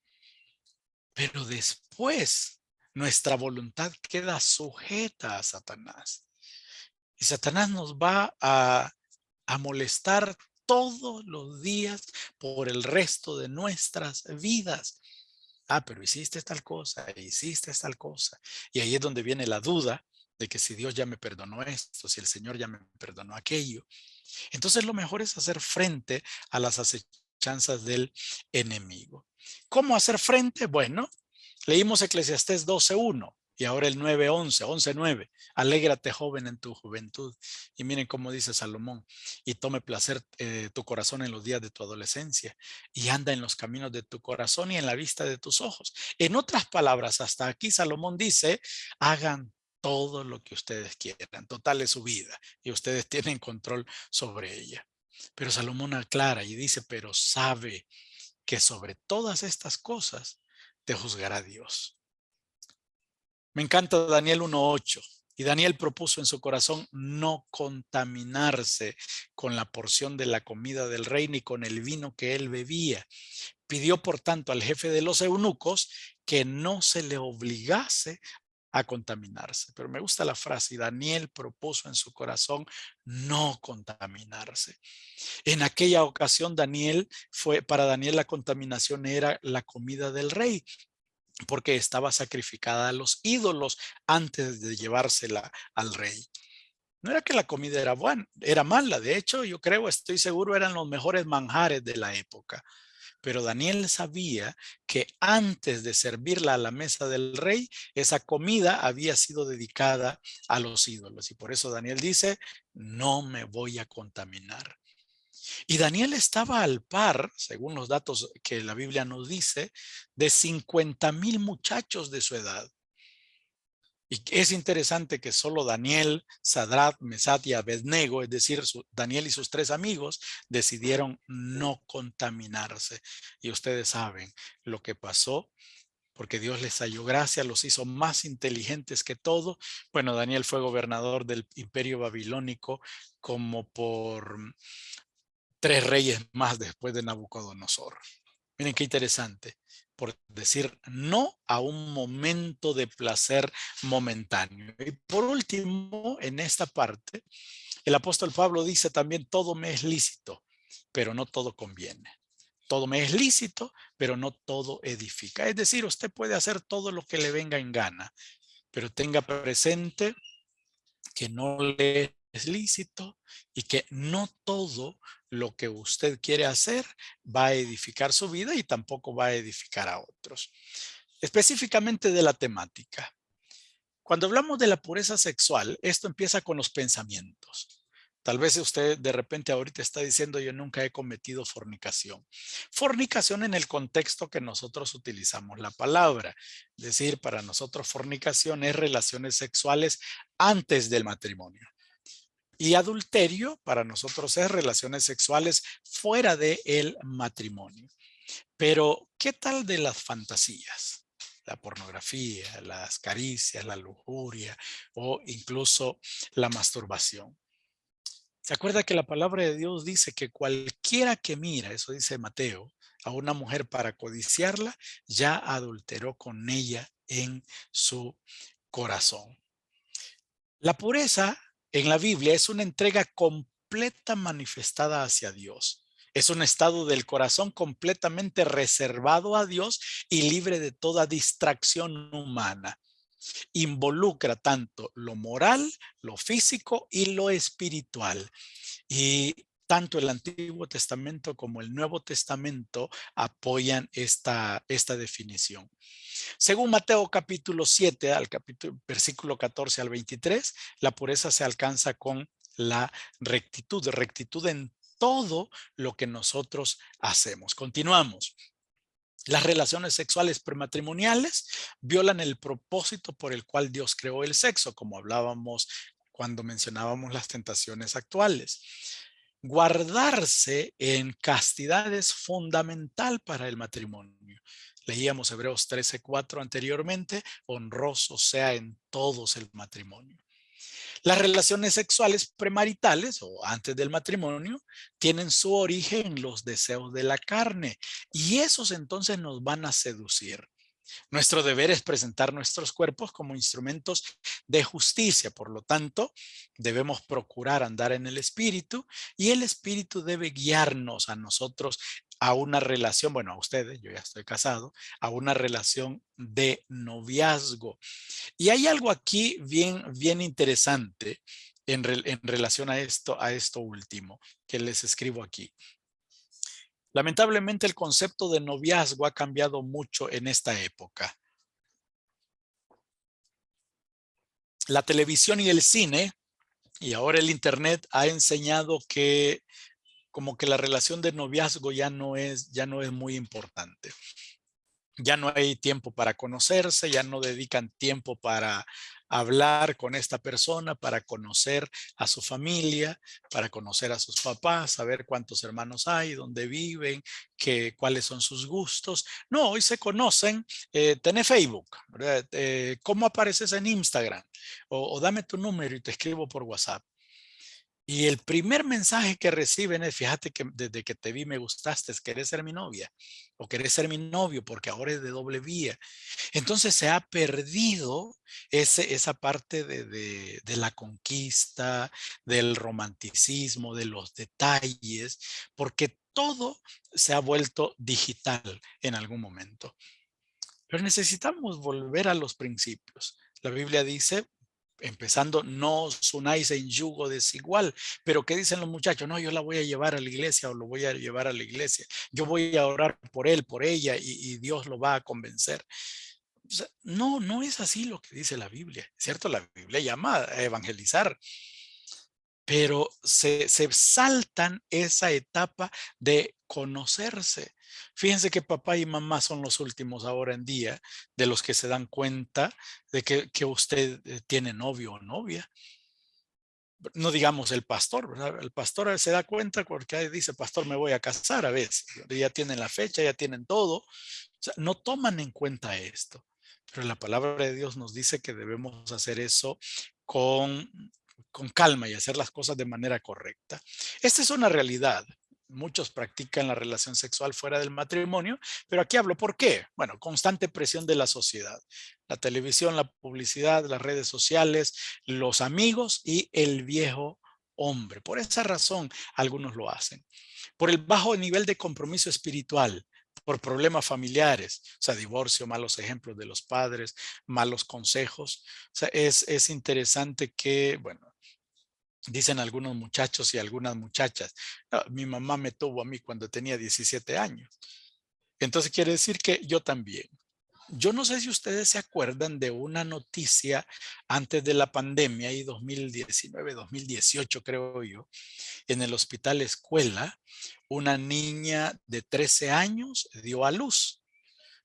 Pero después nuestra voluntad queda sujeta a Satanás. Y Satanás nos va a molestar todos los días por el resto de nuestras vidas. Ah, pero hiciste tal cosa, hiciste tal cosa. Y ahí es donde viene la duda de que si Dios ya me perdonó esto, si el Señor ya me perdonó aquello. Entonces lo mejor es hacer frente a las acechanzas del enemigo. ¿Cómo hacer frente? Bueno, leímos Eclesiastés 12:1 y ahora el 9:11, 11:9. Alégrate, joven, en tu juventud. Y miren cómo dice Salomón, y tome placer tu corazón en los días de tu adolescencia y anda en los caminos de tu corazón y en la vista de tus ojos. En otras palabras, hasta aquí Salomón dice, hagan todo lo que ustedes quieran. Total es su vida y ustedes tienen control sobre ella. Pero Salomón aclara y dice, pero sabe que sobre todas estas cosas te juzgará Dios. Me encanta Daniel 1:8. Y Daniel propuso en su corazón no contaminarse con la porción de la comida del rey ni con el vino que él bebía. Pidió, por tanto, al jefe de los eunucos que no se le obligase a contaminarse. Pero me gusta la frase, y Daniel propuso en su corazón no contaminarse. En aquella ocasión, para Daniel la contaminación era la comida del rey, porque estaba sacrificada a los ídolos antes de llevársela al rey. No era que la comida era buena, era mala. De hecho, yo creo, estoy seguro, eran los mejores manjares de la época. Pero Daniel sabía que antes de servirla a la mesa del rey, esa comida había sido dedicada a los ídolos. Y por eso Daniel dice, no me voy a contaminar. Y Daniel estaba al par, según los datos que la Biblia nos dice, de 50,000 muchachos de su edad. Y es interesante que solo Daniel, Sadrach, Mesach y Abednego, es decir, Daniel y sus 3 amigos, decidieron no contaminarse. Y ustedes saben lo que pasó, porque Dios les halló gracia, los hizo más inteligentes que todo. Bueno, Daniel fue gobernador del imperio babilónico como por 3 reyes más después de Nabucodonosor. Miren qué interesante, por decir no a un momento de placer momentáneo. Y por último, en esta parte, el apóstol Pablo dice también, todo me es lícito, pero no todo conviene. Todo me es lícito, pero no todo edifica. Es decir, usted puede hacer todo lo que le venga en gana, pero tenga presente que no le es lícito y que no todo lo que usted quiere hacer va a edificar su vida y tampoco va a edificar a otros. Específicamente de la temática. Cuando hablamos de la pureza sexual, esto empieza con los pensamientos. Tal vez usted de repente ahorita está diciendo yo nunca he cometido fornicación. Fornicación en el contexto que nosotros utilizamos la palabra. Es decir, para nosotros fornicación es relaciones sexuales antes del matrimonio. Y adulterio para nosotros es relaciones sexuales fuera del matrimonio. Pero, ¿qué tal de las fantasías? La pornografía, las caricias, la lujuria o incluso la masturbación. ¿Se acuerda que la palabra de Dios dice que cualquiera que mira, eso dice Mateo, a una mujer para codiciarla, ya adulteró con ella en su corazón? La pureza en la Biblia es una entrega completa manifestada hacia Dios. Es un estado del corazón completamente reservado a Dios y libre de toda distracción humana. Involucra tanto lo moral, lo físico y lo espiritual. Y tanto el Antiguo Testamento como el Nuevo Testamento apoyan esta definición. Según Mateo capítulo 7, versículo 14 al 23, la pureza se alcanza con la rectitud, rectitud en todo lo que nosotros hacemos. Continuamos. Las relaciones sexuales prematrimoniales violan el propósito por el cual Dios creó el sexo, como hablábamos cuando mencionábamos las tentaciones actuales. Guardarse en castidad es fundamental para el matrimonio. Leíamos Hebreos 13:4 anteriormente, honroso sea en todos el matrimonio. Las relaciones sexuales premaritales o antes del matrimonio tienen su origen en los deseos de la carne y esos entonces nos van a seducir. Nuestro deber es presentar nuestros cuerpos como instrumentos de justicia. Por lo tanto, debemos procurar andar en el Espíritu y el Espíritu debe guiarnos a nosotros a una relación, bueno, a ustedes, yo ya estoy casado, a una relación de noviazgo. Y hay algo aquí bien interesante en relación a esto último que les escribo aquí. Lamentablemente el concepto de noviazgo ha cambiado mucho en esta época. La televisión y el cine y ahora el internet ha enseñado que como que la relación de noviazgo ya no es muy importante. Ya no hay tiempo para conocerse, ya no dedican tiempo para hablar con esta persona, para conocer a su familia, para conocer a sus papás, saber cuántos hermanos hay, dónde viven, cuáles son sus gustos. No, hoy se conocen, tenés Facebook, ¿verdad? ¿Cómo apareces en Instagram? O dame tu número y te escribo por WhatsApp. Y el primer mensaje que reciben es, fíjate que desde que te vi me gustaste, ¿querés ser mi novia? O querés ser mi novio porque ahora es de doble vía. Entonces se ha perdido esa parte de la conquista, del romanticismo, de los detalles, porque todo se ha vuelto digital en algún momento. Pero necesitamos volver a los principios. La Biblia dice, empezando, no os unáis en yugo desigual. Pero ¿qué dicen los muchachos? No, yo la voy a llevar a la iglesia o lo voy a llevar a la iglesia. Yo voy a orar por él, por ella y Dios lo va a convencer. O sea, no es así lo que dice la Biblia. ¿Cierto? La Biblia llama a evangelizar. Pero se saltan esa etapa de conocerse. Fíjense que papá y mamá son los últimos ahora en día de los que se dan cuenta de que usted tiene novio o novia. No digamos el pastor, ¿verdad? El pastor se da cuenta porque ahí dice, pastor, me voy a casar a veces. Ya tienen la fecha, ya tienen todo. O sea, no toman en cuenta esto. Pero la palabra de Dios nos dice que debemos hacer eso con calma y hacer las cosas de manera correcta. Esta es una realidad. Muchos practican la relación sexual fuera del matrimonio, pero aquí hablo, ¿por qué? Bueno, constante presión de la sociedad. La televisión, la publicidad, las redes sociales, los amigos y el viejo hombre. Por esa razón, algunos lo hacen. Por el bajo nivel de compromiso espiritual, por problemas familiares, o sea, divorcio, malos ejemplos de los padres, malos consejos. O sea, es interesante que, bueno, dicen algunos muchachos y algunas muchachas, "No, mi mamá me tuvo a mí cuando tenía 17 años. Entonces quiere decir que yo también. Yo no sé si ustedes se acuerdan de una noticia antes de la pandemia, y 2019, 2018 creo yo, en el Hospital Escuela, una niña de 13 años dio a luz.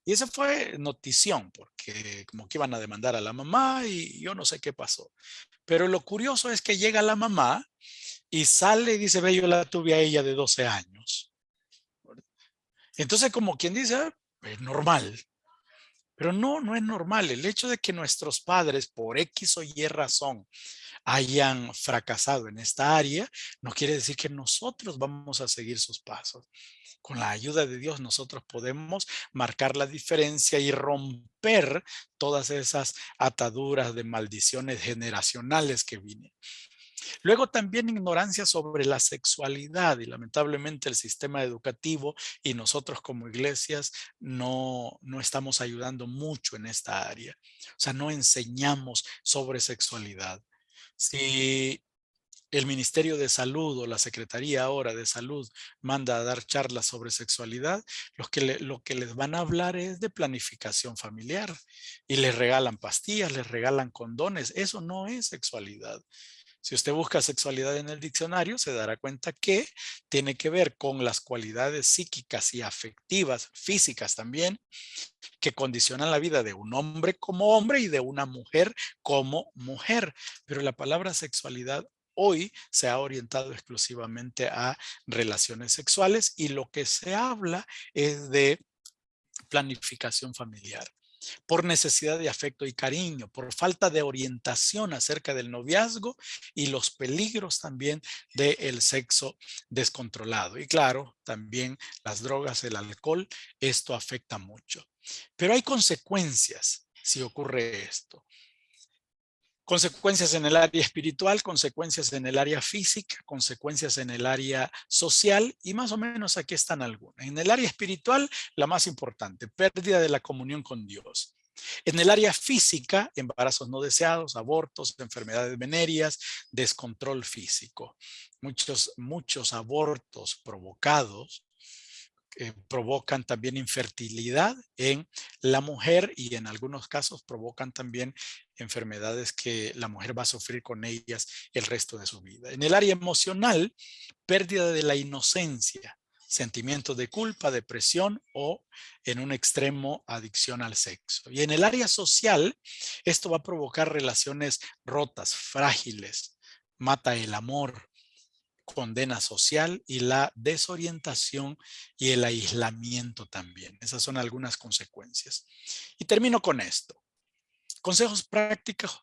Y esa fue notición, porque como que iban a demandar a la mamá y yo no sé qué pasó. Pero lo curioso es que llega la mamá y sale y dice, ve, yo la tuve a ella de 12 años. Entonces, como quien dice, "Ah, es normal". Pero no, no es normal. El hecho de que nuestros padres, por X o Y razón, hayan fracasado en esta área, no quiere decir que nosotros vamos a seguir sus pasos. Con la ayuda de Dios, nosotros podemos marcar la diferencia y romper todas esas ataduras de maldiciones generacionales que vienen. Luego también ignorancia sobre la sexualidad, y lamentablemente el sistema educativo y nosotros como iglesias no estamos ayudando mucho en esta área. O sea, no enseñamos sobre sexualidad. Si el Ministerio de Salud o la Secretaría ahora de Salud manda a dar charlas sobre sexualidad, lo que les van a hablar es de planificación familiar y les regalan pastillas, les regalan condones. Eso no es sexualidad. Si usted busca sexualidad en el diccionario, se dará cuenta que tiene que ver con las cualidades psíquicas y afectivas, físicas también, que condicionan la vida de un hombre como hombre y de una mujer como mujer. Pero la palabra sexualidad hoy se ha orientado exclusivamente a relaciones sexuales y lo que se habla es de planificación familiar, por necesidad de afecto y cariño, por falta de orientación acerca del noviazgo y los peligros también del sexo descontrolado. Y claro, también las drogas, el alcohol, esto afecta mucho. Pero hay consecuencias si ocurre esto. Consecuencias en el área espiritual, consecuencias en el área física, consecuencias en el área social, y más o menos aquí están algunas. En el área espiritual, la más importante, pérdida de la comunión con Dios. En el área física, embarazos no deseados, abortos, enfermedades venéreas, descontrol físico. Muchos abortos provocados provocan también infertilidad en la mujer y en algunos casos provocan también enfermedades que la mujer va a sufrir con ellas el resto de su vida. En el área emocional, pérdida de la inocencia, sentimientos de culpa, depresión o en un extremo adicción al sexo. Y en el área social, esto va a provocar relaciones rotas, frágiles, mata el amor, condena social y la desorientación y el aislamiento también. Esas son algunas consecuencias. Y termino con esto. Consejos prácticos,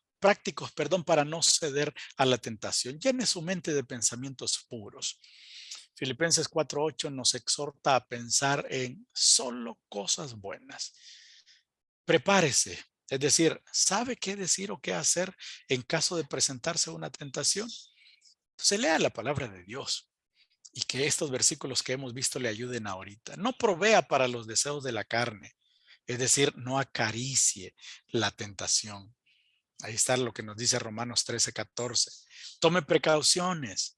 para no ceder a la tentación. Llene su mente de pensamientos puros. Filipenses 4:8 nos exhorta a pensar en solo cosas buenas. Prepárese, es decir, ¿sabe qué decir o qué hacer en caso de presentarse una tentación? Se lea la palabra de Dios y que estos versículos que hemos visto le ayuden ahorita. No provea para los deseos de la carne, es decir, no acaricie la tentación. Ahí está lo que nos dice Romanos 13:14. Tome precauciones,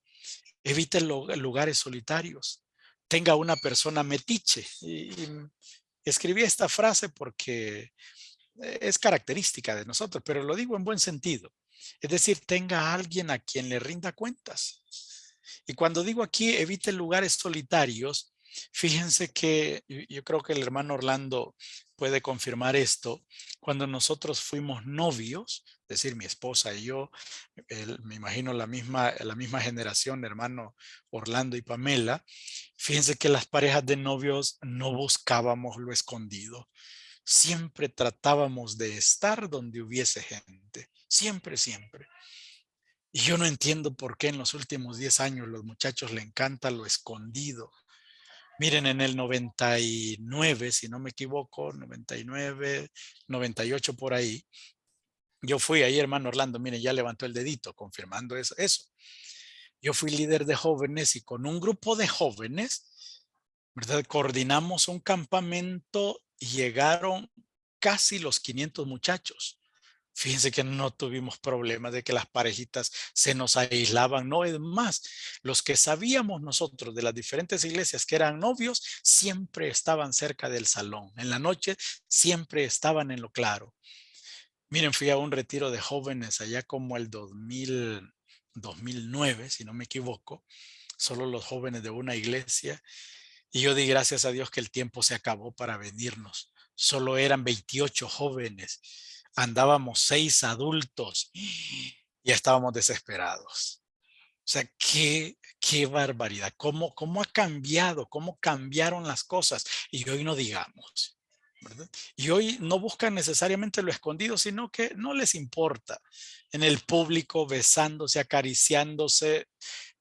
evite lugares solitarios, tenga una persona metiche. Y escribí esta frase porque es característica de nosotros, pero lo digo en buen sentido. Es decir, tenga a alguien a quien le rinda cuentas. Y cuando digo aquí evite lugares solitarios, fíjense que yo creo que el hermano Orlando puede confirmar esto. Cuando nosotros fuimos novios, es decir, mi esposa y yo, me imagino la misma generación, hermano Orlando y Pamela, fíjense que las parejas de novios no buscábamos lo escondido. Siempre tratábamos de estar donde hubiese gente. Siempre, siempre. Y yo no entiendo por qué en los últimos 10 años los muchachos le encanta lo escondido. Miren, en el 99, si no me equivoco, 99, 98 por ahí, yo fui ahí, hermano Orlando, miren, ya levantó el dedito confirmando eso. Yo fui líder de jóvenes y con un grupo de jóvenes, ¿verdad? Coordinamos un campamento y llegaron casi los 500 muchachos. Fíjense que no tuvimos problemas de que las parejitas se nos aislaban. No, es más, los que sabíamos nosotros de las diferentes iglesias que eran novios, siempre estaban cerca del salón. En la noche siempre estaban en lo claro. Miren, fui a un retiro de jóvenes allá como el 2009, si no me equivoco, solo los jóvenes de una iglesia. Y yo di gracias a Dios que el tiempo se acabó para venirnos. Solo eran 28 jóvenes. Andábamos 6 adultos y ya estábamos desesperados. O sea, qué barbaridad. ¿Cómo ha cambiado? ¿Cómo cambiaron las cosas? Y hoy no digamos, ¿verdad? Y hoy no buscan necesariamente lo escondido, sino que no les importa. En el público, besándose, acariciándose.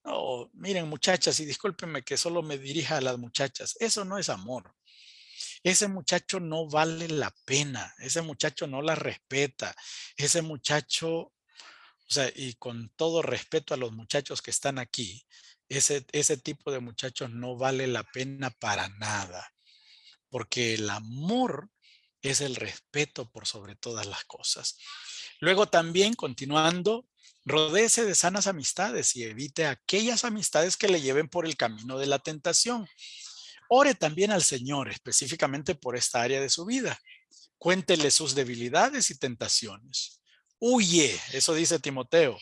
No, miren, muchachas, y discúlpenme que solo me dirija a las muchachas. Eso no es amor. Ese muchacho no vale la pena. Ese muchacho no la respeta. Ese muchacho, o sea, y con todo respeto a los muchachos que están aquí, ese tipo de muchachos no vale la pena para nada. Porque el amor es el respeto por sobre todas las cosas. Luego también, continuando, rodéese de sanas amistades y evite aquellas amistades que le lleven por el camino de la tentación. Ore también al Señor específicamente por esta área de su vida. Cuéntele sus debilidades y tentaciones. Huye, eso dice Timoteo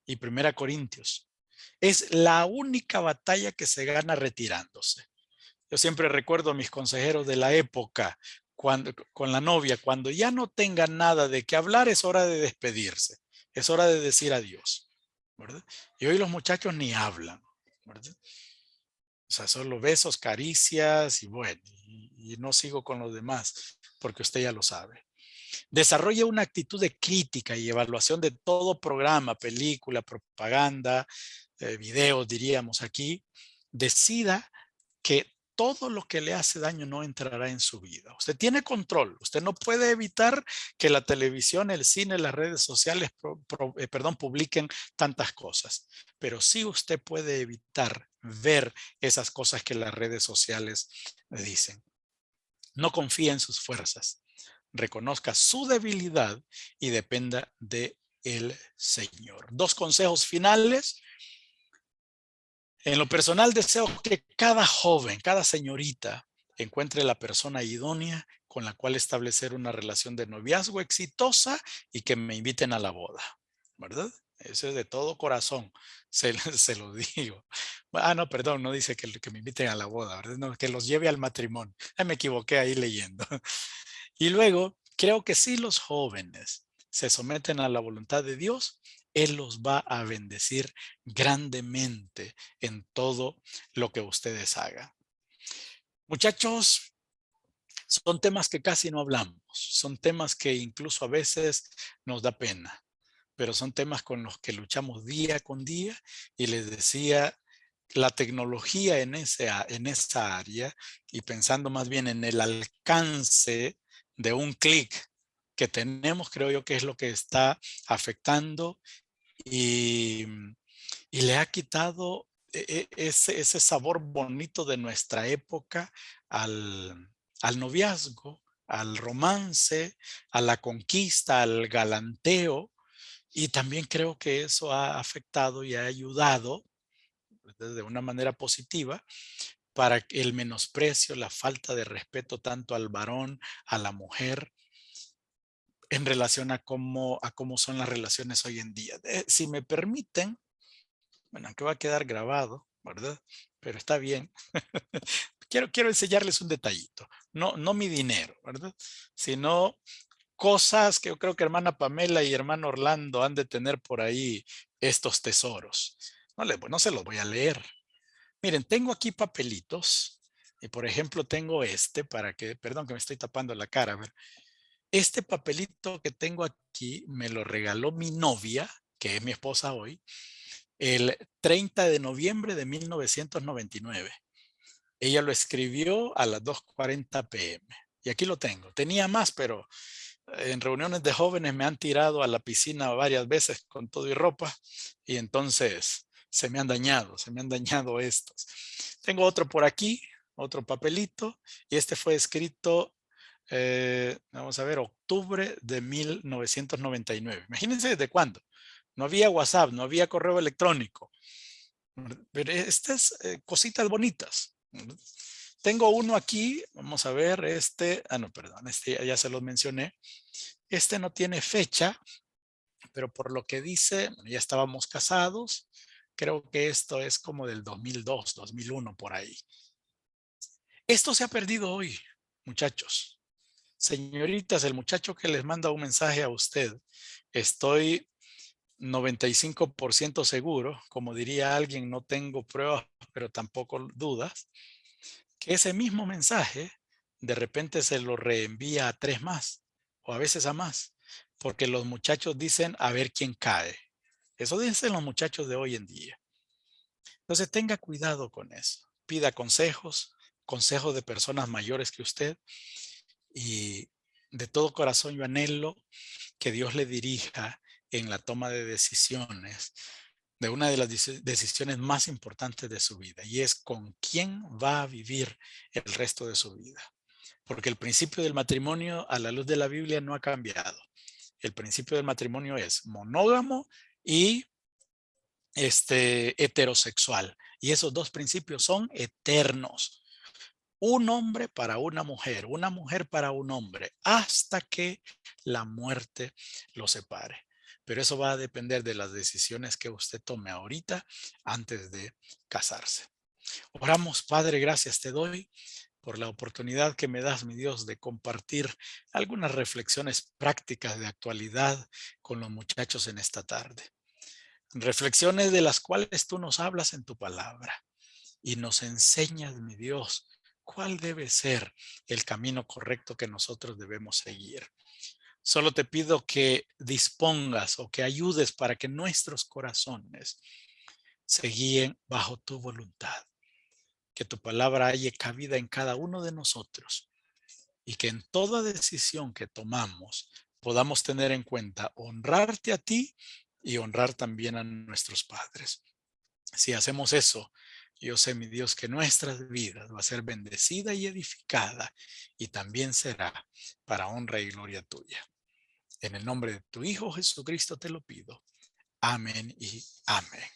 y Primera Corintios. Es la única batalla que se gana retirándose. Yo siempre recuerdo a mis consejeros de la época con la novia, cuando ya no tengan nada de qué hablar, es hora de despedirse, es hora de decir adiós, ¿verdad? Y hoy los muchachos ni hablan, ¿verdad? O sea, solo besos, caricias y bueno, y no sigo con los demás, porque usted ya lo sabe. Desarrolla una actitud de crítica y evaluación de todo programa, película, propaganda, videos, diríamos aquí. Decida que todo lo que le hace daño no entrará en su vida. Usted tiene control. Usted no puede evitar que la televisión, el cine, las redes sociales, publiquen tantas cosas. Pero sí usted puede evitar ver esas cosas que las redes sociales le dicen. No confíe en sus fuerzas. Reconozca su debilidad y dependa de el Señor. 2 consejos finales. En lo personal deseo que cada joven, cada señorita encuentre la persona idónea con la cual establecer una relación de noviazgo exitosa y que me inviten a la boda, ¿verdad? Eso es de todo corazón, se lo digo. No, perdón, no dice que me inviten a la boda, ¿verdad? No, que los lleve al matrimonio. Me equivoqué ahí leyendo. Y luego, creo que si los jóvenes se someten a la voluntad de Dios, Él los va a bendecir grandemente en todo lo que ustedes hagan. Muchachos, son temas que casi no hablamos, son temas que incluso a veces nos da pena, pero son temas con los que luchamos día con día y les decía, la tecnología en esa área y pensando más bien en el alcance de un clic que tenemos, creo yo que es lo que está afectando y, y le ha quitado ese sabor bonito de nuestra época al noviazgo, al romance, a la conquista, al galanteo. Y también creo que eso ha afectado y ha ayudado de una manera positiva para el menosprecio, la falta de respeto tanto al varón, a la mujer, en relación a cómo son las relaciones hoy en día. Si me permiten, bueno, aunque va a quedar grabado, ¿verdad? Pero está bien. quiero enseñarles un detallito. No mi dinero, ¿verdad? Sino cosas que yo creo que hermana Pamela y hermano Orlando han de tener por ahí estos tesoros. No se los voy a leer. Miren, tengo aquí papelitos. Y por ejemplo, tengo perdón que me estoy tapando la cara. A ver. Este papelito que tengo aquí me lo regaló mi novia, que es mi esposa hoy, el 30 de noviembre de 1999. Ella lo escribió a las 2:40 p.m. Y aquí lo tengo. Tenía más, pero en reuniones de jóvenes me han tirado a la piscina varias veces con todo y ropa y entonces se me han dañado estos. Tengo otro por aquí, otro papelito y este fue escrito vamos a ver, octubre de 1999. Imagínense desde cuándo. No había WhatsApp, no había correo electrónico. Pero estas cositas bonitas. Tengo uno aquí, vamos a ver, no, perdón, ya se los mencioné. Este no tiene fecha, pero por lo que dice, ya estábamos casados. Creo que esto es como del 2002, 2001, por ahí. Esto se ha perdido hoy, muchachos. Señoritas, el muchacho que les manda un mensaje a usted, estoy 95% seguro, como diría alguien, no tengo pruebas, pero tampoco dudas, que ese mismo mensaje de repente se lo reenvía a 3 más, o a veces a más, porque los muchachos dicen a ver quién cae. Eso dicen los muchachos de hoy en día. Entonces tenga cuidado con eso. Pida consejos, consejos de personas mayores que usted, y de todo corazón yo anhelo que Dios le dirija en la toma de decisiones, de una de las decisiones más importantes de su vida, y es con quién va a vivir el resto de su vida. Porque el principio del matrimonio a la luz de la Biblia no ha cambiado. El principio del matrimonio es monógamo y heterosexual. Y esos dos principios son eternos. Un hombre para una mujer para un hombre, hasta que la muerte los separe. Pero eso va a depender de las decisiones que usted tome ahorita antes de casarse. Oramos. Padre, gracias te doy por la oportunidad que me das, mi Dios, de compartir algunas reflexiones prácticas de actualidad con los muchachos en esta tarde. Reflexiones de las cuales tú nos hablas en tu palabra y nos enseñas, mi Dios, cuál debe ser el camino correcto que nosotros debemos seguir. Solo te pido que dispongas o que ayudes para que nuestros corazones se guíen bajo tu voluntad. Que tu palabra haya cabida en cada uno de nosotros y que en toda decisión que tomamos podamos tener en cuenta honrarte a ti y honrar también a nuestros padres. Si hacemos eso, yo sé, mi Dios, que nuestras vidas va a ser bendecida y edificada, y también será para honra y gloria tuya. En el nombre de tu Hijo Jesucristo te lo pido. Amén y amén.